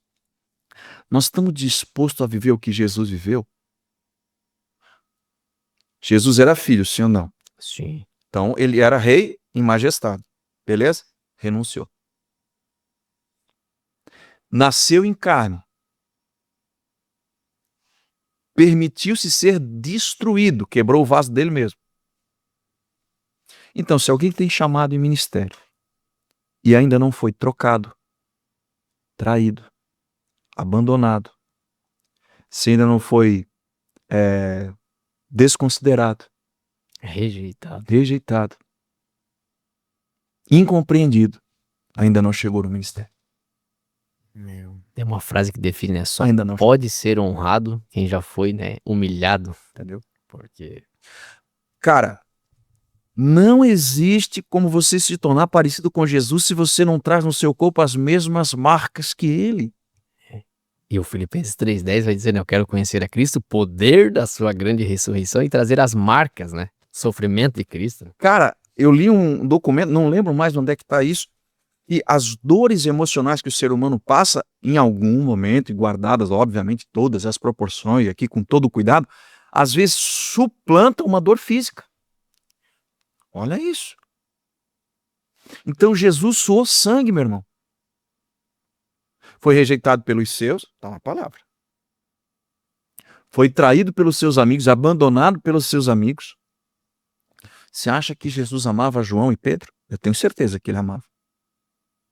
Nós estamos dispostos a viver o que Jesus viveu? Jesus era filho, sim ou não? Sim. Então, ele era rei em majestade. Beleza? Renunciou. Nasceu em carne. Permitiu-se ser destruído, quebrou o vaso dele mesmo. Então, se alguém tem chamado em ministério e ainda não foi trocado, traído, abandonado, se ainda não foi desconsiderado, rejeitado, incompreendido, ainda não chegou no ministério. Tem uma frase que define, né? Só Ainda não pode ser honrado quem já foi, né, humilhado. Entendeu? Porque Cara, não existe como você se tornar parecido com Jesus se você não traz no seu corpo as mesmas marcas que ele. E o Filipenses 3,10 vai dizer, né, eu quero conhecer a Cristo, o poder da sua grande ressurreição e trazer as marcas, né? Sofrimento de Cristo. Cara, eu li um documento, não lembro mais onde é que está isso, e as dores emocionais que o ser humano passa, em algum momento, e guardadas, obviamente, todas as proporções, aqui com todo o cuidado, às vezes suplantam uma dor física. Olha isso. Então Jesus suou sangue, meu irmão. Foi rejeitado pelos seus, está na palavra. Foi traído pelos seus amigos, abandonado pelos seus amigos. Você acha que Jesus amava João e Pedro? Eu tenho certeza que ele amava.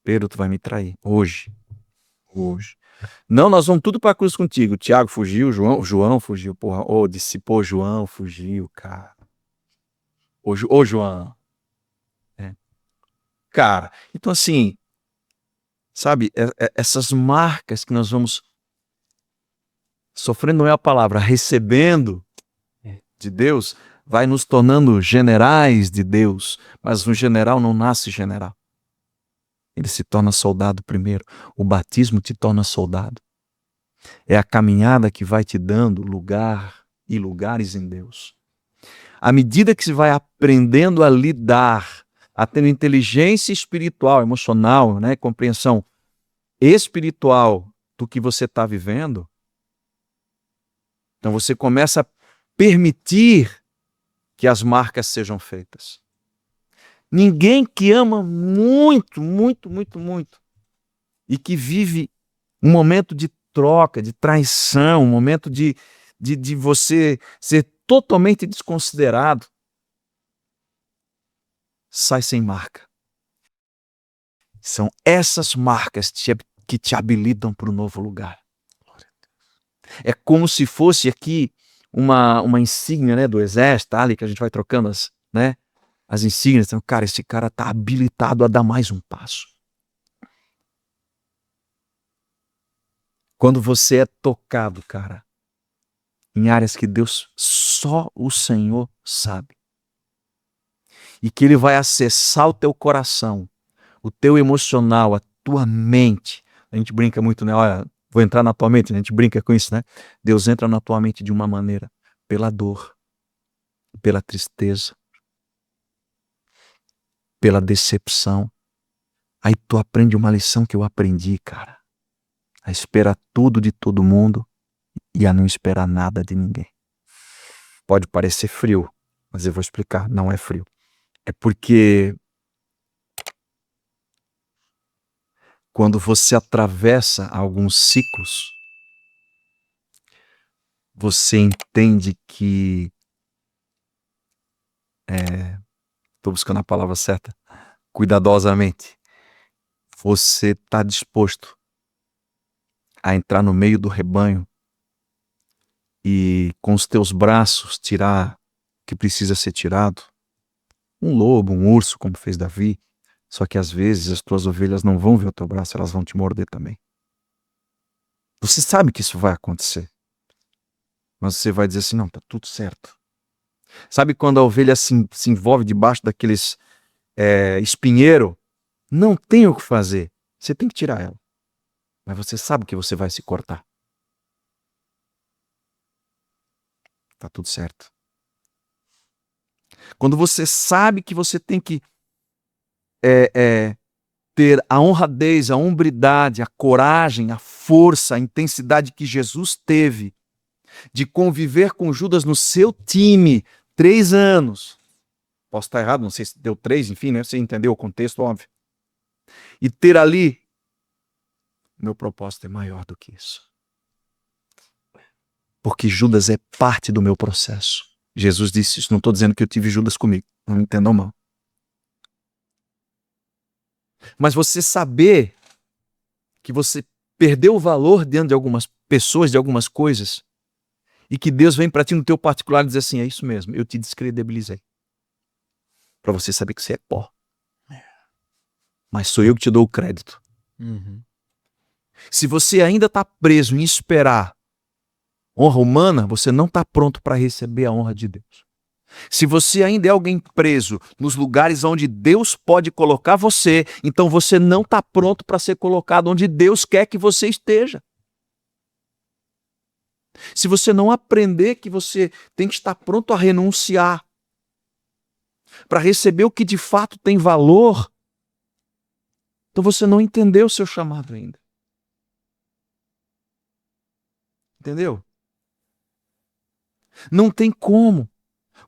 Pedro, tu vai me trair. Hoje. Não, nós vamos tudo para a cruz contigo. Tiago fugiu, João fugiu. Porra, dissipou João, fugiu, cara. Ô João. Cara, então assim, sabe, essas marcas que nós vamos sofrendo, não é a palavra, recebendo de Deus, vai nos tornando generais de Deus, mas um general não nasce general. Ele se torna soldado primeiro. O batismo te torna soldado. É a caminhada que vai te dando lugar e lugares em Deus. À medida que você vai aprendendo a lidar, a ter inteligência espiritual, emocional, né, compreensão espiritual do que você está vivendo, então você começa a permitir que as marcas sejam feitas. Ninguém que ama muito, muito, muito, muito e que vive um momento de troca, de traição, um momento de você ser totalmente desconsiderado, sai sem marca. São essas marcas que te habilitam para o novo lugar. É como se fosse aqui uma insígnia, né, do exército, ali que a gente vai trocando as insígnias. Então, cara, esse cara está habilitado a dar mais um passo. Quando você é tocado, cara, em áreas que Deus, só o Senhor sabe, e que Ele vai acessar o teu coração, o teu emocional, a tua mente. A gente brinca muito, né? Olha, vou entrar na tua mente, a gente brinca com isso, né? Deus entra na tua mente de uma maneira, pela dor, pela tristeza, pela decepção. Aí tu aprende uma lição que eu aprendi, cara. A esperar tudo de todo mundo e a não esperar nada de ninguém. Pode parecer frio, mas eu vou explicar, não é frio. É porque quando você atravessa alguns ciclos, você entende que estou buscando a palavra certa, cuidadosamente, você está disposto a entrar no meio do rebanho e com os teus braços tirar o que precisa ser tirado. Um lobo, um urso, como fez Davi. Só que às vezes as tuas ovelhas não vão ver o teu braço, elas vão te morder também. Você sabe que isso vai acontecer. Mas você vai dizer assim, não, tá tudo certo. Sabe quando a ovelha se envolve debaixo daqueles espinheiro? Não tem o que fazer. Você tem que tirar ela. Mas você sabe que você vai se cortar. Tá tudo certo. Quando você sabe que você tem que ter a honradez, a hombridade, a coragem, a força, a intensidade que Jesus teve de conviver com Judas no seu time 3 anos. Posso estar errado, não sei se deu 3, enfim, né? Você entendeu o contexto, óbvio. E ter ali, meu propósito é maior do que isso. Porque Judas é parte do meu processo. Jesus disse isso, não estou dizendo que eu tive Judas comigo, não me entendam mal. Mas você saber que você perdeu o valor diante de algumas pessoas, de algumas coisas, e que Deus vem para ti no teu particular e diz assim, é isso mesmo, eu te descredibilizei. Para você saber que você é pó. Mas sou eu que te dou o crédito. Uhum. Se você ainda está preso em esperar honra humana, você não está pronto para receber a honra de Deus. Se você ainda é alguém preso nos lugares onde Deus pode colocar você, então você não está pronto para ser colocado onde Deus quer que você esteja. Se você não aprender que você tem que estar pronto a renunciar para receber o que de fato tem valor, então você não entendeu o seu chamado ainda. Entendeu? Não tem como.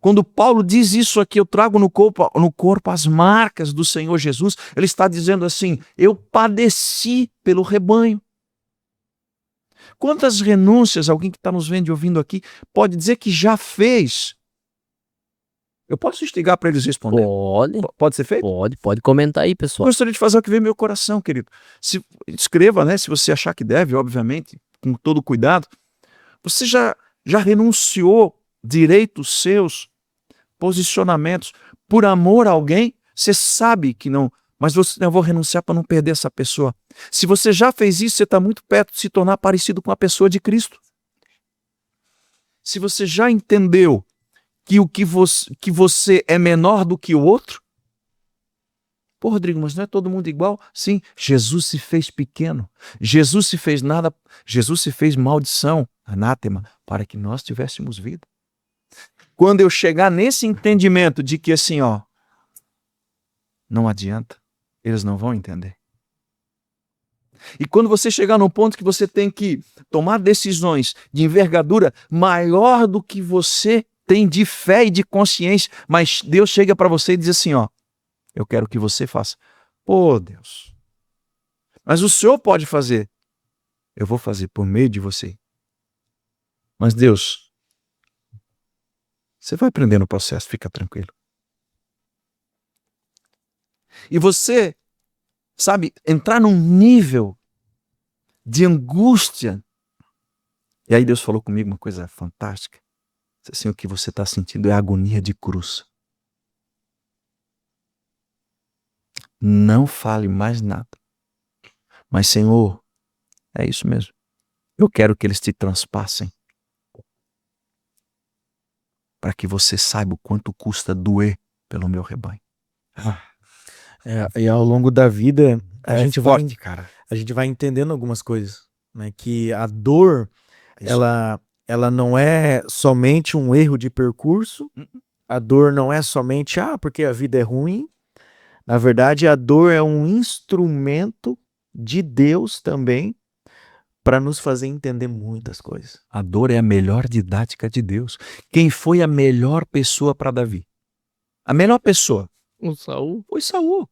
Quando Paulo diz isso aqui, eu trago no corpo as marcas do Senhor Jesus, ele está dizendo assim, eu padeci pelo rebanho. Quantas renúncias alguém que está nos vendo e ouvindo aqui pode dizer que já fez? Eu posso instigar para eles responder? Pode ser feito? Pode comentar aí, pessoal. Gostaria de fazer o que vem no meu coração, querido. Escreva, né? Se você achar que deve, obviamente, com todo cuidado. Você já renunciou direitos seus, posicionamentos, por amor a alguém? Você sabe que não, mas eu vou renunciar para não perder essa pessoa. Se você já fez isso, você está muito perto de se tornar parecido com a pessoa de Cristo. Se você já entendeu que você é menor do que o outro, pô, Rodrigo, mas não é todo mundo igual? Sim, Jesus se fez pequeno. Jesus se fez nada, Jesus se fez maldição, anátema, para que nós tivéssemos vida. Quando eu chegar nesse entendimento de que assim, ó, não adianta, eles não vão entender. E quando você chegar num ponto que você tem que tomar decisões de envergadura maior do que você tem de fé e de consciência, mas Deus chega para você e diz assim, ó, eu quero que você faça. Pô, Deus, mas o Senhor pode fazer. Eu vou fazer por meio de você. Mas Deus, você vai aprender no processo, fica tranquilo. E você, sabe, entrar num nível de angústia. E aí Deus falou comigo uma coisa fantástica. Assim, o que você está sentindo é agonia de cruz. Não fale mais nada. Mas, Senhor, é isso mesmo. Eu quero que eles te transpassem. Para que você saiba o quanto custa doer pelo meu rebanho. E ao longo da vida, a gente vai entendendo algumas coisas, né? Que a dor, ela não é somente um erro de percurso, a dor não é somente, porque a vida é ruim. Na verdade, a dor é um instrumento de Deus também para nos fazer entender muitas coisas. A dor é a melhor didática de Deus. Quem foi a melhor pessoa para Davi? A melhor pessoa O Saul. foi Saul.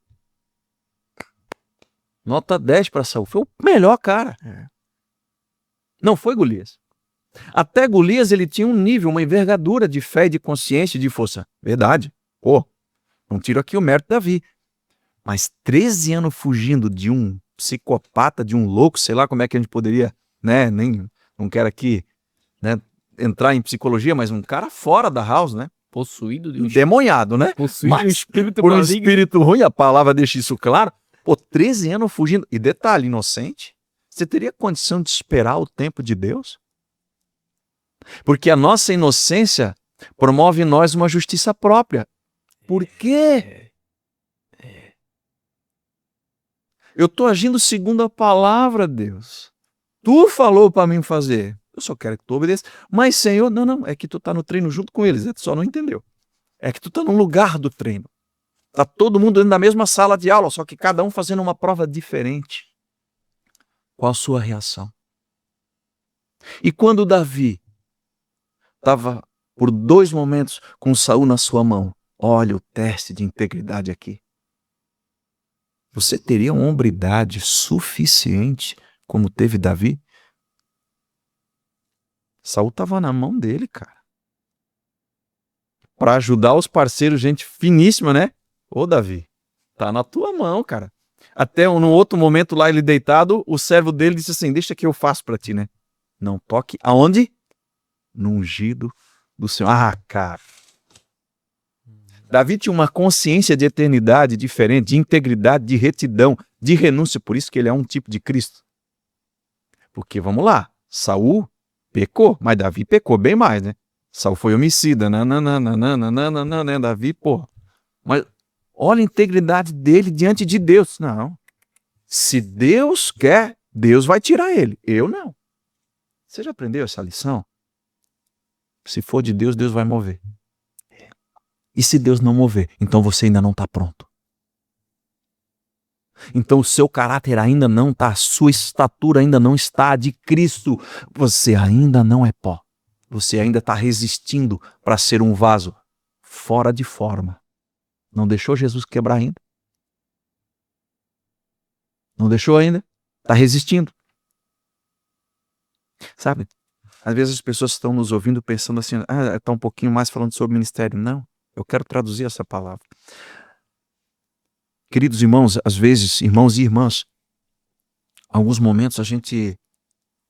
Nota 10 para Saul. Foi o melhor cara. Não foi Golias. Até Golias ele tinha um nível, uma envergadura de fé, de consciência e de força. Verdade. Pô, não tiro aqui o mérito de Davi. Mas 13 anos fugindo de um psicopata, de um louco, sei lá como é que a gente poderia, né? Não quero aqui, né, entrar em psicologia, mas um cara fora da house, né? Possuído de um Endemoniado, né? possuído de um Mas espírito por um maligno. espírito ruim, a palavra deixa isso claro. Pô, 13 anos fugindo. E detalhe, inocente. Você teria condição de esperar o tempo de Deus? Porque a nossa inocência promove em nós uma justiça própria. Por quê? Eu estou agindo segundo a palavra, Deus. Tu falou para mim fazer. Eu só quero que tu obedeça. Mas, Senhor, não. É que tu está no treino junto com eles. Tu só não entendeu. É que tu está no lugar do treino. Está todo mundo dentro da mesma sala de aula, só que cada um fazendo uma prova diferente. Qual a sua reação? E quando Davi estava por 2 momentos com Saul na sua mão, olha o teste de integridade aqui. Você teria uma hombridade suficiente como teve Davi? Saul estava na mão dele, cara. Para ajudar os parceiros, gente finíssima, né? Ô, Davi, tá na tua mão, cara. Até num outro momento lá, ele deitado, o servo dele disse assim, deixa que eu faço para ti, né? Não toque aonde? No ungido do Senhor. Ah, cara. Davi tinha uma consciência de eternidade diferente, de integridade, de retidão, de renúncia. Por isso que ele é um tipo de Cristo. Porque, vamos lá, Saul pecou, mas Davi pecou bem mais, né? Saul foi homicida, né? Davi, pô. Mas olha a integridade dele diante de Deus. Não. Se Deus quer, Deus vai tirar ele. Eu não. Você já aprendeu essa lição? Se for de Deus, Deus vai mover. E se Deus não mover, então você ainda não está pronto. Então o seu caráter ainda não está, a sua estatura ainda não está de Cristo. Você ainda não é pó. Você ainda está resistindo para ser um vaso fora de forma. Não deixou Jesus quebrar ainda? Não deixou ainda? Está resistindo. Sabe? Às vezes as pessoas estão nos ouvindo pensando assim, está um pouquinho mais falando sobre ministério. Não. Eu quero traduzir essa palavra. Queridos irmãos, às vezes, irmãos e irmãs, em alguns momentos a gente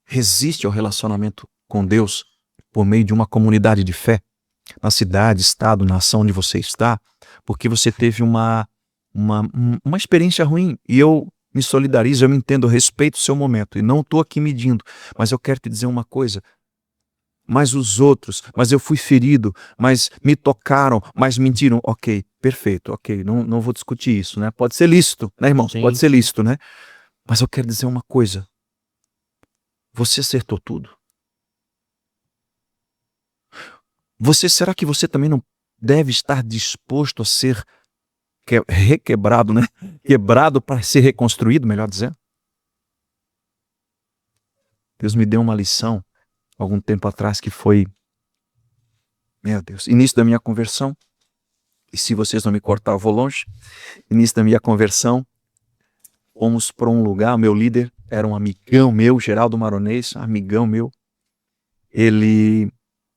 resiste ao relacionamento com Deus por meio de uma comunidade de fé, na cidade, estado, nação onde você está, porque você teve uma experiência ruim. E eu me solidarizo, eu me entendo, eu respeito o seu momento e não estou aqui medindo, mas eu quero te dizer uma coisa. Mas os outros, mas eu fui ferido, mas me tocaram, mas mentiram. Ok, perfeito, ok, não vou discutir isso, né? Pode ser lícito, né, irmãos? Sim. Pode ser lícito, né? Mas eu quero dizer uma coisa. Você acertou tudo? Será que você também não deve estar disposto a ser requebrado, né? Quebrado para ser reconstruído, melhor dizendo? Deus me deu uma lição algum tempo atrás que foi, meu Deus, início da minha conversão. E se vocês não me cortar, eu vou longe. Início da minha conversão, fomos para um lugar, o meu líder era um amigão meu, Geraldo Maronês, amigão meu. Ele,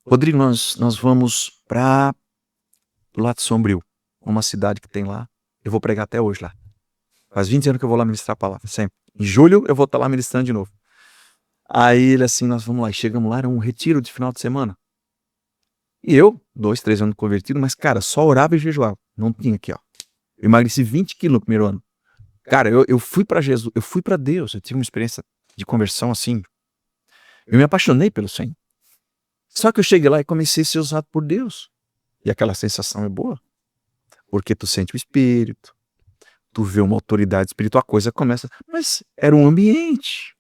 Rodrigo, nós vamos para do lado de Sombrio, uma cidade que tem lá. Eu vou pregar até hoje lá. Faz 20 anos que eu vou lá ministrar a palavra, sempre. Em julho eu vou estar lá ministrando de novo. Aí ele assim, nós vamos lá, e chegamos lá, era um retiro de final de semana. E eu, 2, 3 anos convertido, mas cara, só orava e jejuava. Não tinha aqui, ó. Eu emagreci 20 quilos no primeiro ano. Cara, eu fui para Jesus, eu fui para Deus, eu tive uma experiência de conversão assim. Eu me apaixonei pelo Senhor. Só que eu cheguei lá e comecei a ser usado por Deus. E aquela sensação é boa. Porque tu sente o Espírito, tu vê uma autoridade espiritual, a coisa começa. Mas era um ambiente.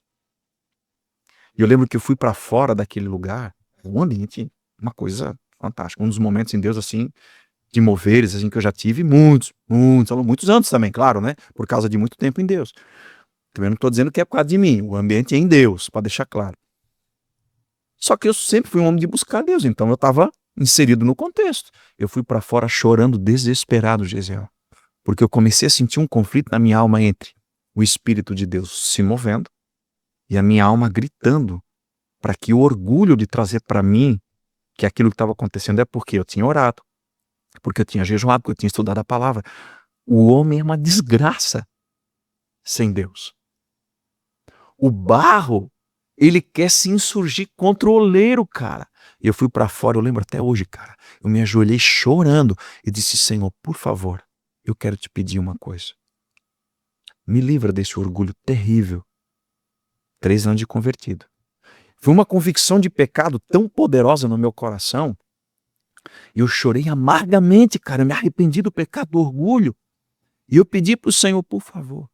E eu lembro que eu fui para fora daquele lugar, um ambiente, uma coisa fantástica. Um dos momentos em Deus, assim, de moveres, assim, que eu já tive muitos anos também, claro, né? Por causa de muito tempo em Deus. Também não estou dizendo que é por causa de mim. O ambiente é em Deus, para deixar claro. Só que eu sempre fui um homem de buscar Deus, então eu estava inserido no contexto. Eu fui para fora chorando desesperado, Gesiel, porque eu comecei a sentir um conflito na minha alma entre o Espírito de Deus se movendo e a minha alma gritando para que o orgulho de trazer para mim que aquilo que estava acontecendo é porque eu tinha orado, porque eu tinha jejuado, porque eu tinha estudado a palavra. O homem é uma desgraça sem Deus. O barro, ele quer se insurgir contra o oleiro, cara. Eu fui para fora, eu lembro até hoje, cara. Eu me ajoelhei chorando e disse, Senhor, por favor, eu quero te pedir uma coisa. Me livra desse orgulho terrível. 3 anos de convertido. Foi uma convicção de pecado tão poderosa no meu coração. E eu chorei amargamente, cara. Eu me arrependi do pecado, do orgulho. E eu pedi para o Senhor, por favor.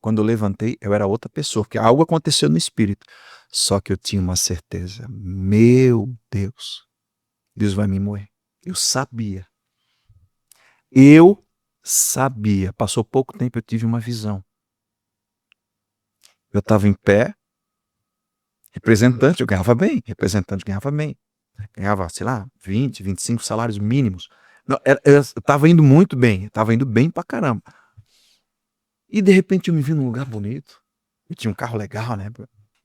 Quando eu levantei, eu era outra pessoa, porque algo aconteceu no espírito. Só que eu tinha uma certeza. Meu Deus, Deus vai me moer. Eu sabia. Eu sabia. Passou pouco tempo, eu tive uma visão. Eu estava em pé. Representante, eu ganhava bem. Representante ganhava bem. Ganhava, sei lá, 20, 25 salários mínimos. Não, eu estava indo muito bem. Estava indo bem pra caramba. E de repente eu me vi num lugar bonito. Eu tinha um carro legal, né?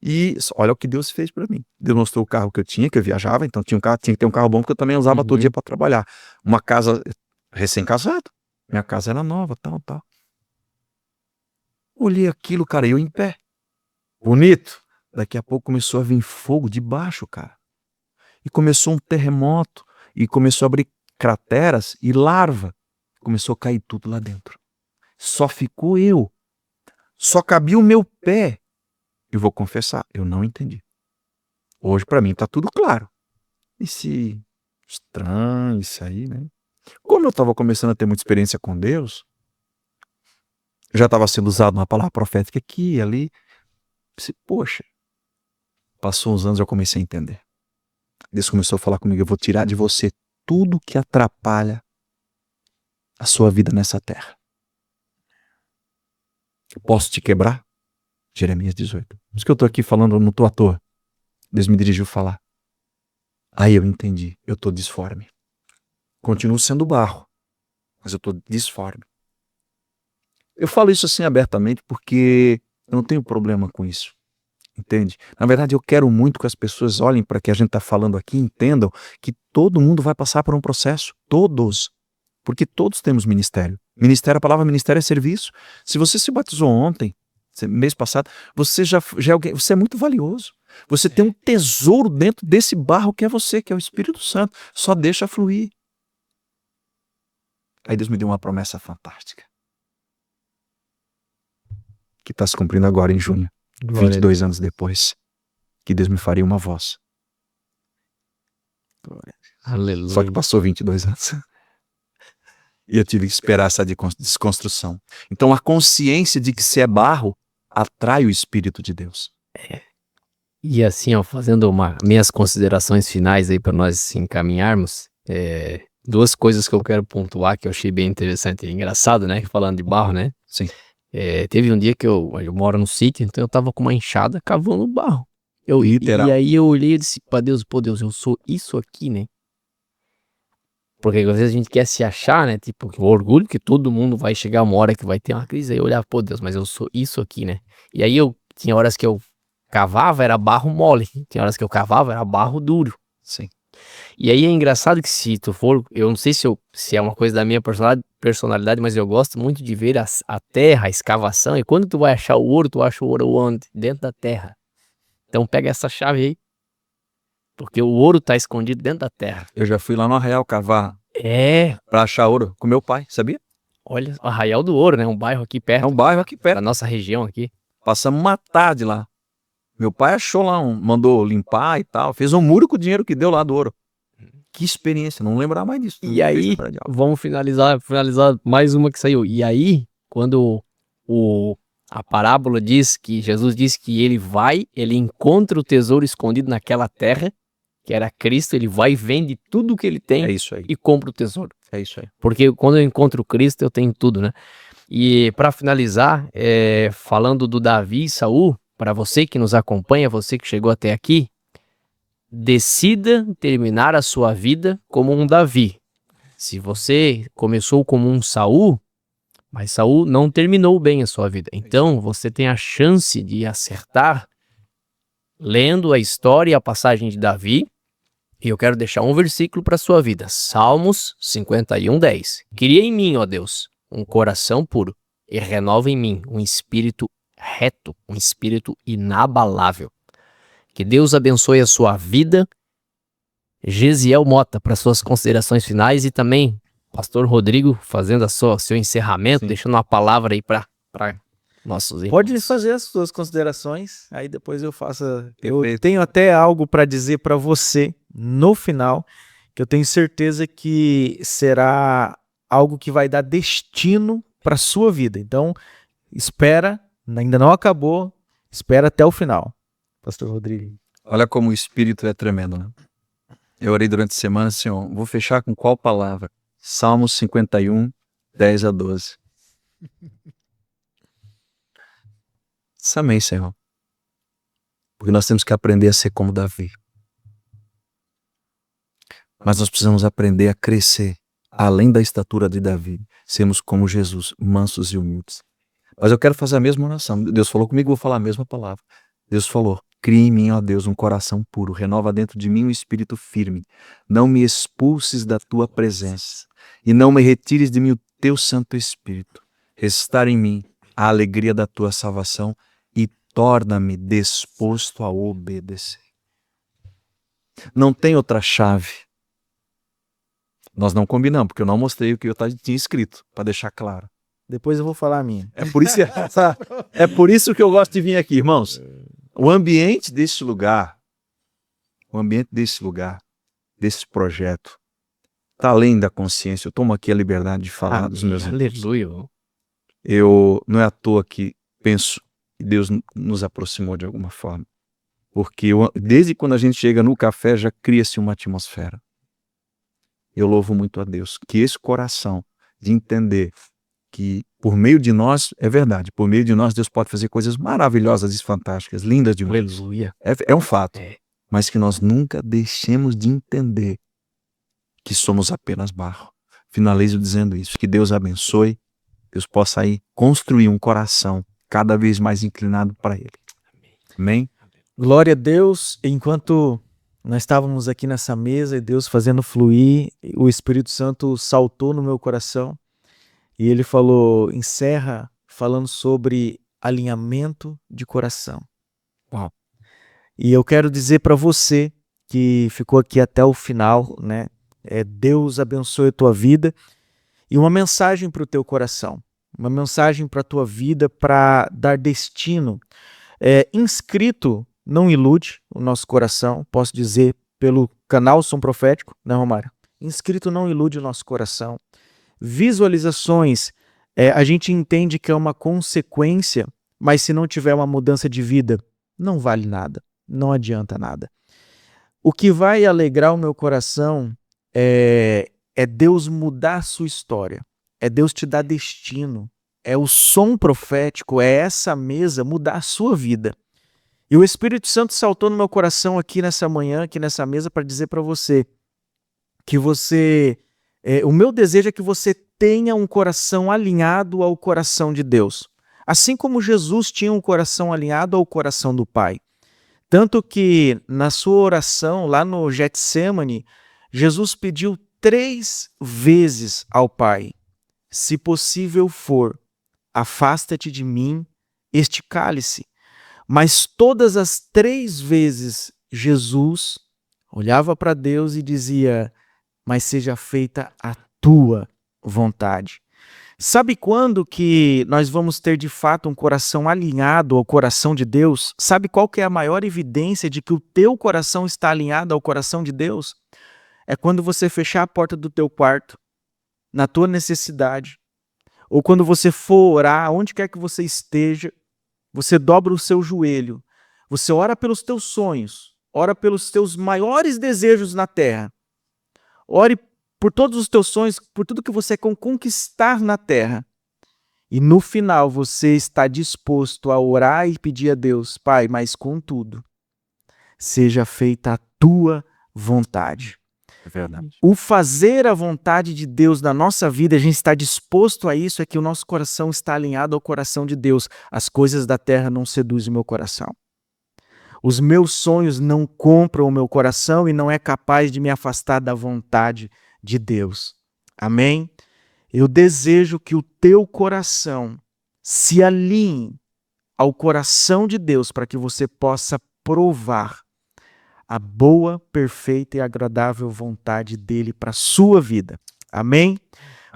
E olha o que Deus fez pra mim. Deus mostrou o carro que eu tinha, que eu viajava. Então tinha que ter um carro bom, porque eu também usava todo dia pra trabalhar. Uma casa recém-casado. Minha casa era nova, tal. Olhei aquilo, cara, eu em pé. Bonito. Daqui a pouco começou a vir fogo de baixo, cara. E começou um terremoto. E começou a abrir crateras e larva. Começou a cair tudo lá dentro. Só ficou eu. Só cabia o meu pé. Eu vou confessar, eu não entendi. Hoje pra mim tá tudo claro. Esse estranho, isso aí, né? Como eu tava começando a ter muita experiência com Deus, já estava sendo usado uma palavra profética aqui e ali. Pensei, poxa, passou uns anos eu comecei a entender. Deus começou a falar comigo, eu vou tirar de você tudo que atrapalha a sua vida nessa terra. Eu posso te quebrar? Jeremias 18. Por isso que eu estou aqui falando, eu não estou à toa. Deus me dirigiu a falar. Aí eu entendi, eu estou disforme. Continuo sendo barro, mas eu estou disforme. Eu falo isso assim abertamente porque eu não tenho problema com isso. Entende? Na verdade, eu quero muito que as pessoas olhem para o que a gente está falando aqui e entendam que todo mundo vai passar por um processo. Todos. Porque todos temos ministério. Ministério, a palavra ministério é serviço. Se você se batizou ontem, mês passado, você já é alguém, você é muito valioso. Você tem um tesouro dentro desse barro que é você, que é o Espírito Santo. Só deixa fluir. Aí Deus me deu uma promessa fantástica. Que está se cumprindo agora em junho. 22 anos depois. Que Deus me faria uma voz. Aleluia. Só que passou 22 anos. E eu tive que esperar essa desconstrução. Então a consciência de que se é barro atrai o Espírito de Deus. E assim, ó, fazendo minhas considerações finais aí para nós encaminharmos, duas coisas que eu quero pontuar que eu achei bem interessante e engraçado, né? Falando de barro, né? Sim. Teve um dia que eu moro no sítio, então eu tava com uma enxada cavando barro. Literal. E aí eu olhei e disse pra Deus, pô Deus, eu sou isso aqui, né? Porque às vezes a gente quer se achar, né? Tipo, o orgulho que todo mundo vai chegar uma hora que vai ter uma crise. Aí eu olhava, pô Deus, mas eu sou isso aqui, né? E aí tinha horas que eu cavava, era barro mole. Tinha horas que eu cavava, era barro duro. Sim. E aí é engraçado que se tu for, eu não sei se é uma coisa da minha personalidade, mas eu gosto muito de ver a terra, a escavação. E quando tu vai achar o ouro, tu acha o ouro onde? Dentro da terra. Então pega essa chave aí. Porque o ouro tá escondido dentro da terra. Eu já fui lá no Arraial cavar É. pra achar ouro com meu pai, sabia? Olha, Arraial do Ouro, né? Um bairro aqui perto. É um bairro aqui perto. Da nossa região aqui. Passamos uma tarde lá. Meu pai achou lá, mandou limpar e tal. Fez um muro com o dinheiro que deu lá do ouro. Que experiência, não lembrar mais disso. E aí, vamos finalizar mais uma que saiu. E aí, quando a parábola diz que Jesus disse que ele encontra o tesouro escondido naquela terra, que era Cristo, ele vai e vende tudo que ele tem É isso aí. e compra o tesouro. É isso aí. Porque quando eu encontro Cristo, eu tenho tudo, né? E para finalizar, falando do Davi e Saul, para você que nos acompanha, você que chegou até aqui, decida terminar a sua vida como um Davi. Se você começou como um Saul, mas Saul não terminou bem a sua vida. Então, você tem a chance de acertar lendo a história e a passagem de Davi. E eu quero deixar um versículo para a sua vida. Salmos 51:10. Cria em mim, ó Deus, um coração puro e renova em mim um espírito reto, um espírito inabalável. Que Deus abençoe a sua vida. Gesiel Mota, para suas considerações finais, e também Pastor Rodrigo fazendo seu encerramento, Sim. deixando uma palavra aí para nossos irmãos. Pode fazer as suas considerações, aí depois eu faço. Eu Perfeito. tenho até algo para dizer para você no final, que eu tenho certeza que será algo que vai dar destino para sua vida. Então, espera, ainda não acabou, espera até o final. Pastor Rodrigo. Olha como o Espírito é tremendo, né? Eu orei durante a semana, Senhor, vou fechar com qual palavra? Salmos 51:10-12. Amém, Senhor. Porque nós temos que aprender a ser como Davi. Mas nós precisamos aprender a crescer, além da estatura de Davi. Sermos como Jesus, mansos e humildes. Mas eu quero fazer a mesma oração. Deus falou comigo, vou falar a mesma palavra. Deus falou, cria em mim, ó Deus, um coração puro, renova dentro de mim um espírito firme. Não me expulses da tua presença e não me retires de mim o teu Santo Espírito. Restar em mim a alegria da tua salvação e torna-me disposto a obedecer. Não tem outra chave. Nós não combinamos, porque eu não mostrei o que eu tinha escrito, para deixar claro. Depois eu vou falar a minha. É por isso que eu gosto de vir aqui, irmãos. O ambiente desse lugar, desse projeto, está além da consciência. Eu tomo aqui a liberdade de falar dos meus irmãos. Aleluia. Não é à toa que penso que Deus nos aproximou de alguma forma. Porque desde quando a gente chega no café já cria-se uma atmosfera. Eu louvo muito a Deus que esse coração de entender que por meio de nós, é verdade, por meio de nós Deus pode fazer coisas maravilhosas e fantásticas, lindas demais. Aleluia. É um fato. É. Mas que nós nunca deixemos de entender que somos apenas barro. Finalizo dizendo isso. Que Deus abençoe, Deus possa aí construir um coração cada vez mais inclinado para Ele. Amém? Glória a Deus. Enquanto nós estávamos aqui nessa mesa e Deus fazendo fluir, o Espírito Santo saltou no meu coração e ele falou, encerra falando sobre alinhamento de coração. Uau. E eu quero dizer para você que ficou aqui até o final, né? Deus abençoe a tua vida e uma mensagem para o teu coração, uma mensagem para a tua vida para dar destino. Inscrito não ilude o nosso coração, posso dizer pelo canal Som Profético, né, Romário? Inscrito não ilude o nosso coração. Visualizações, a gente entende que é uma consequência, mas se não tiver uma mudança de vida, não vale nada, não adianta nada. O que vai alegrar o meu coração é Deus mudar a sua história, é Deus te dar destino, é o som profético, é essa mesa mudar a sua vida. E o Espírito Santo saltou no meu coração aqui nessa manhã, aqui nessa mesa, para dizer para você que o meu desejo é que você tenha um coração alinhado ao coração de Deus. Assim como Jesus tinha um coração alinhado ao coração do Pai. Tanto que na sua oração, lá no Getsêmani, Jesus pediu 3 vezes ao Pai, se possível for, afasta-te de mim este cálice. Mas todas as 3 vezes Jesus olhava para Deus e dizia, mas seja feita a tua vontade. Sabe quando que nós vamos ter de fato um coração alinhado ao coração de Deus? Sabe qual que é a maior evidência de que o teu coração está alinhado ao coração de Deus? É quando você fechar a porta do teu quarto, na tua necessidade, ou quando você for orar, onde quer que você esteja, você dobra o seu joelho, você ora pelos teus sonhos, ora pelos teus maiores desejos na terra, ore por todos os teus sonhos, por tudo que você quer conquistar na terra. E no final você está disposto a orar e pedir a Deus, Pai, mas contudo, seja feita a tua vontade. É verdade. O fazer a vontade de Deus na nossa vida, a gente está disposto a isso, é que o nosso coração está alinhado ao coração de Deus. As coisas da terra não seduzem o meu coração. Os meus sonhos não compram o meu coração e não é capaz de me afastar da vontade de Deus. Amém? Eu desejo que o teu coração se alinhe ao coração de Deus para que você possa provar a boa, perfeita e agradável vontade dele para a sua vida. Amém?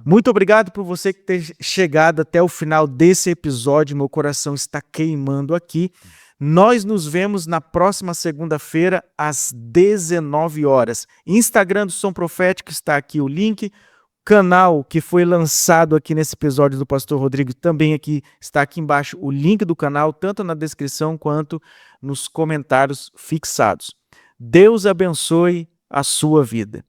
Muito obrigado por você que ter chegado até o final desse episódio. Meu coração está queimando aqui. Nós nos vemos na próxima segunda-feira, às 19 horas. Instagram do Som Profético está aqui o link. Canal que foi lançado aqui nesse episódio do Pastor Rodrigo também aqui está aqui embaixo o link do canal, tanto na descrição quanto nos comentários fixados. Deus abençoe a sua vida.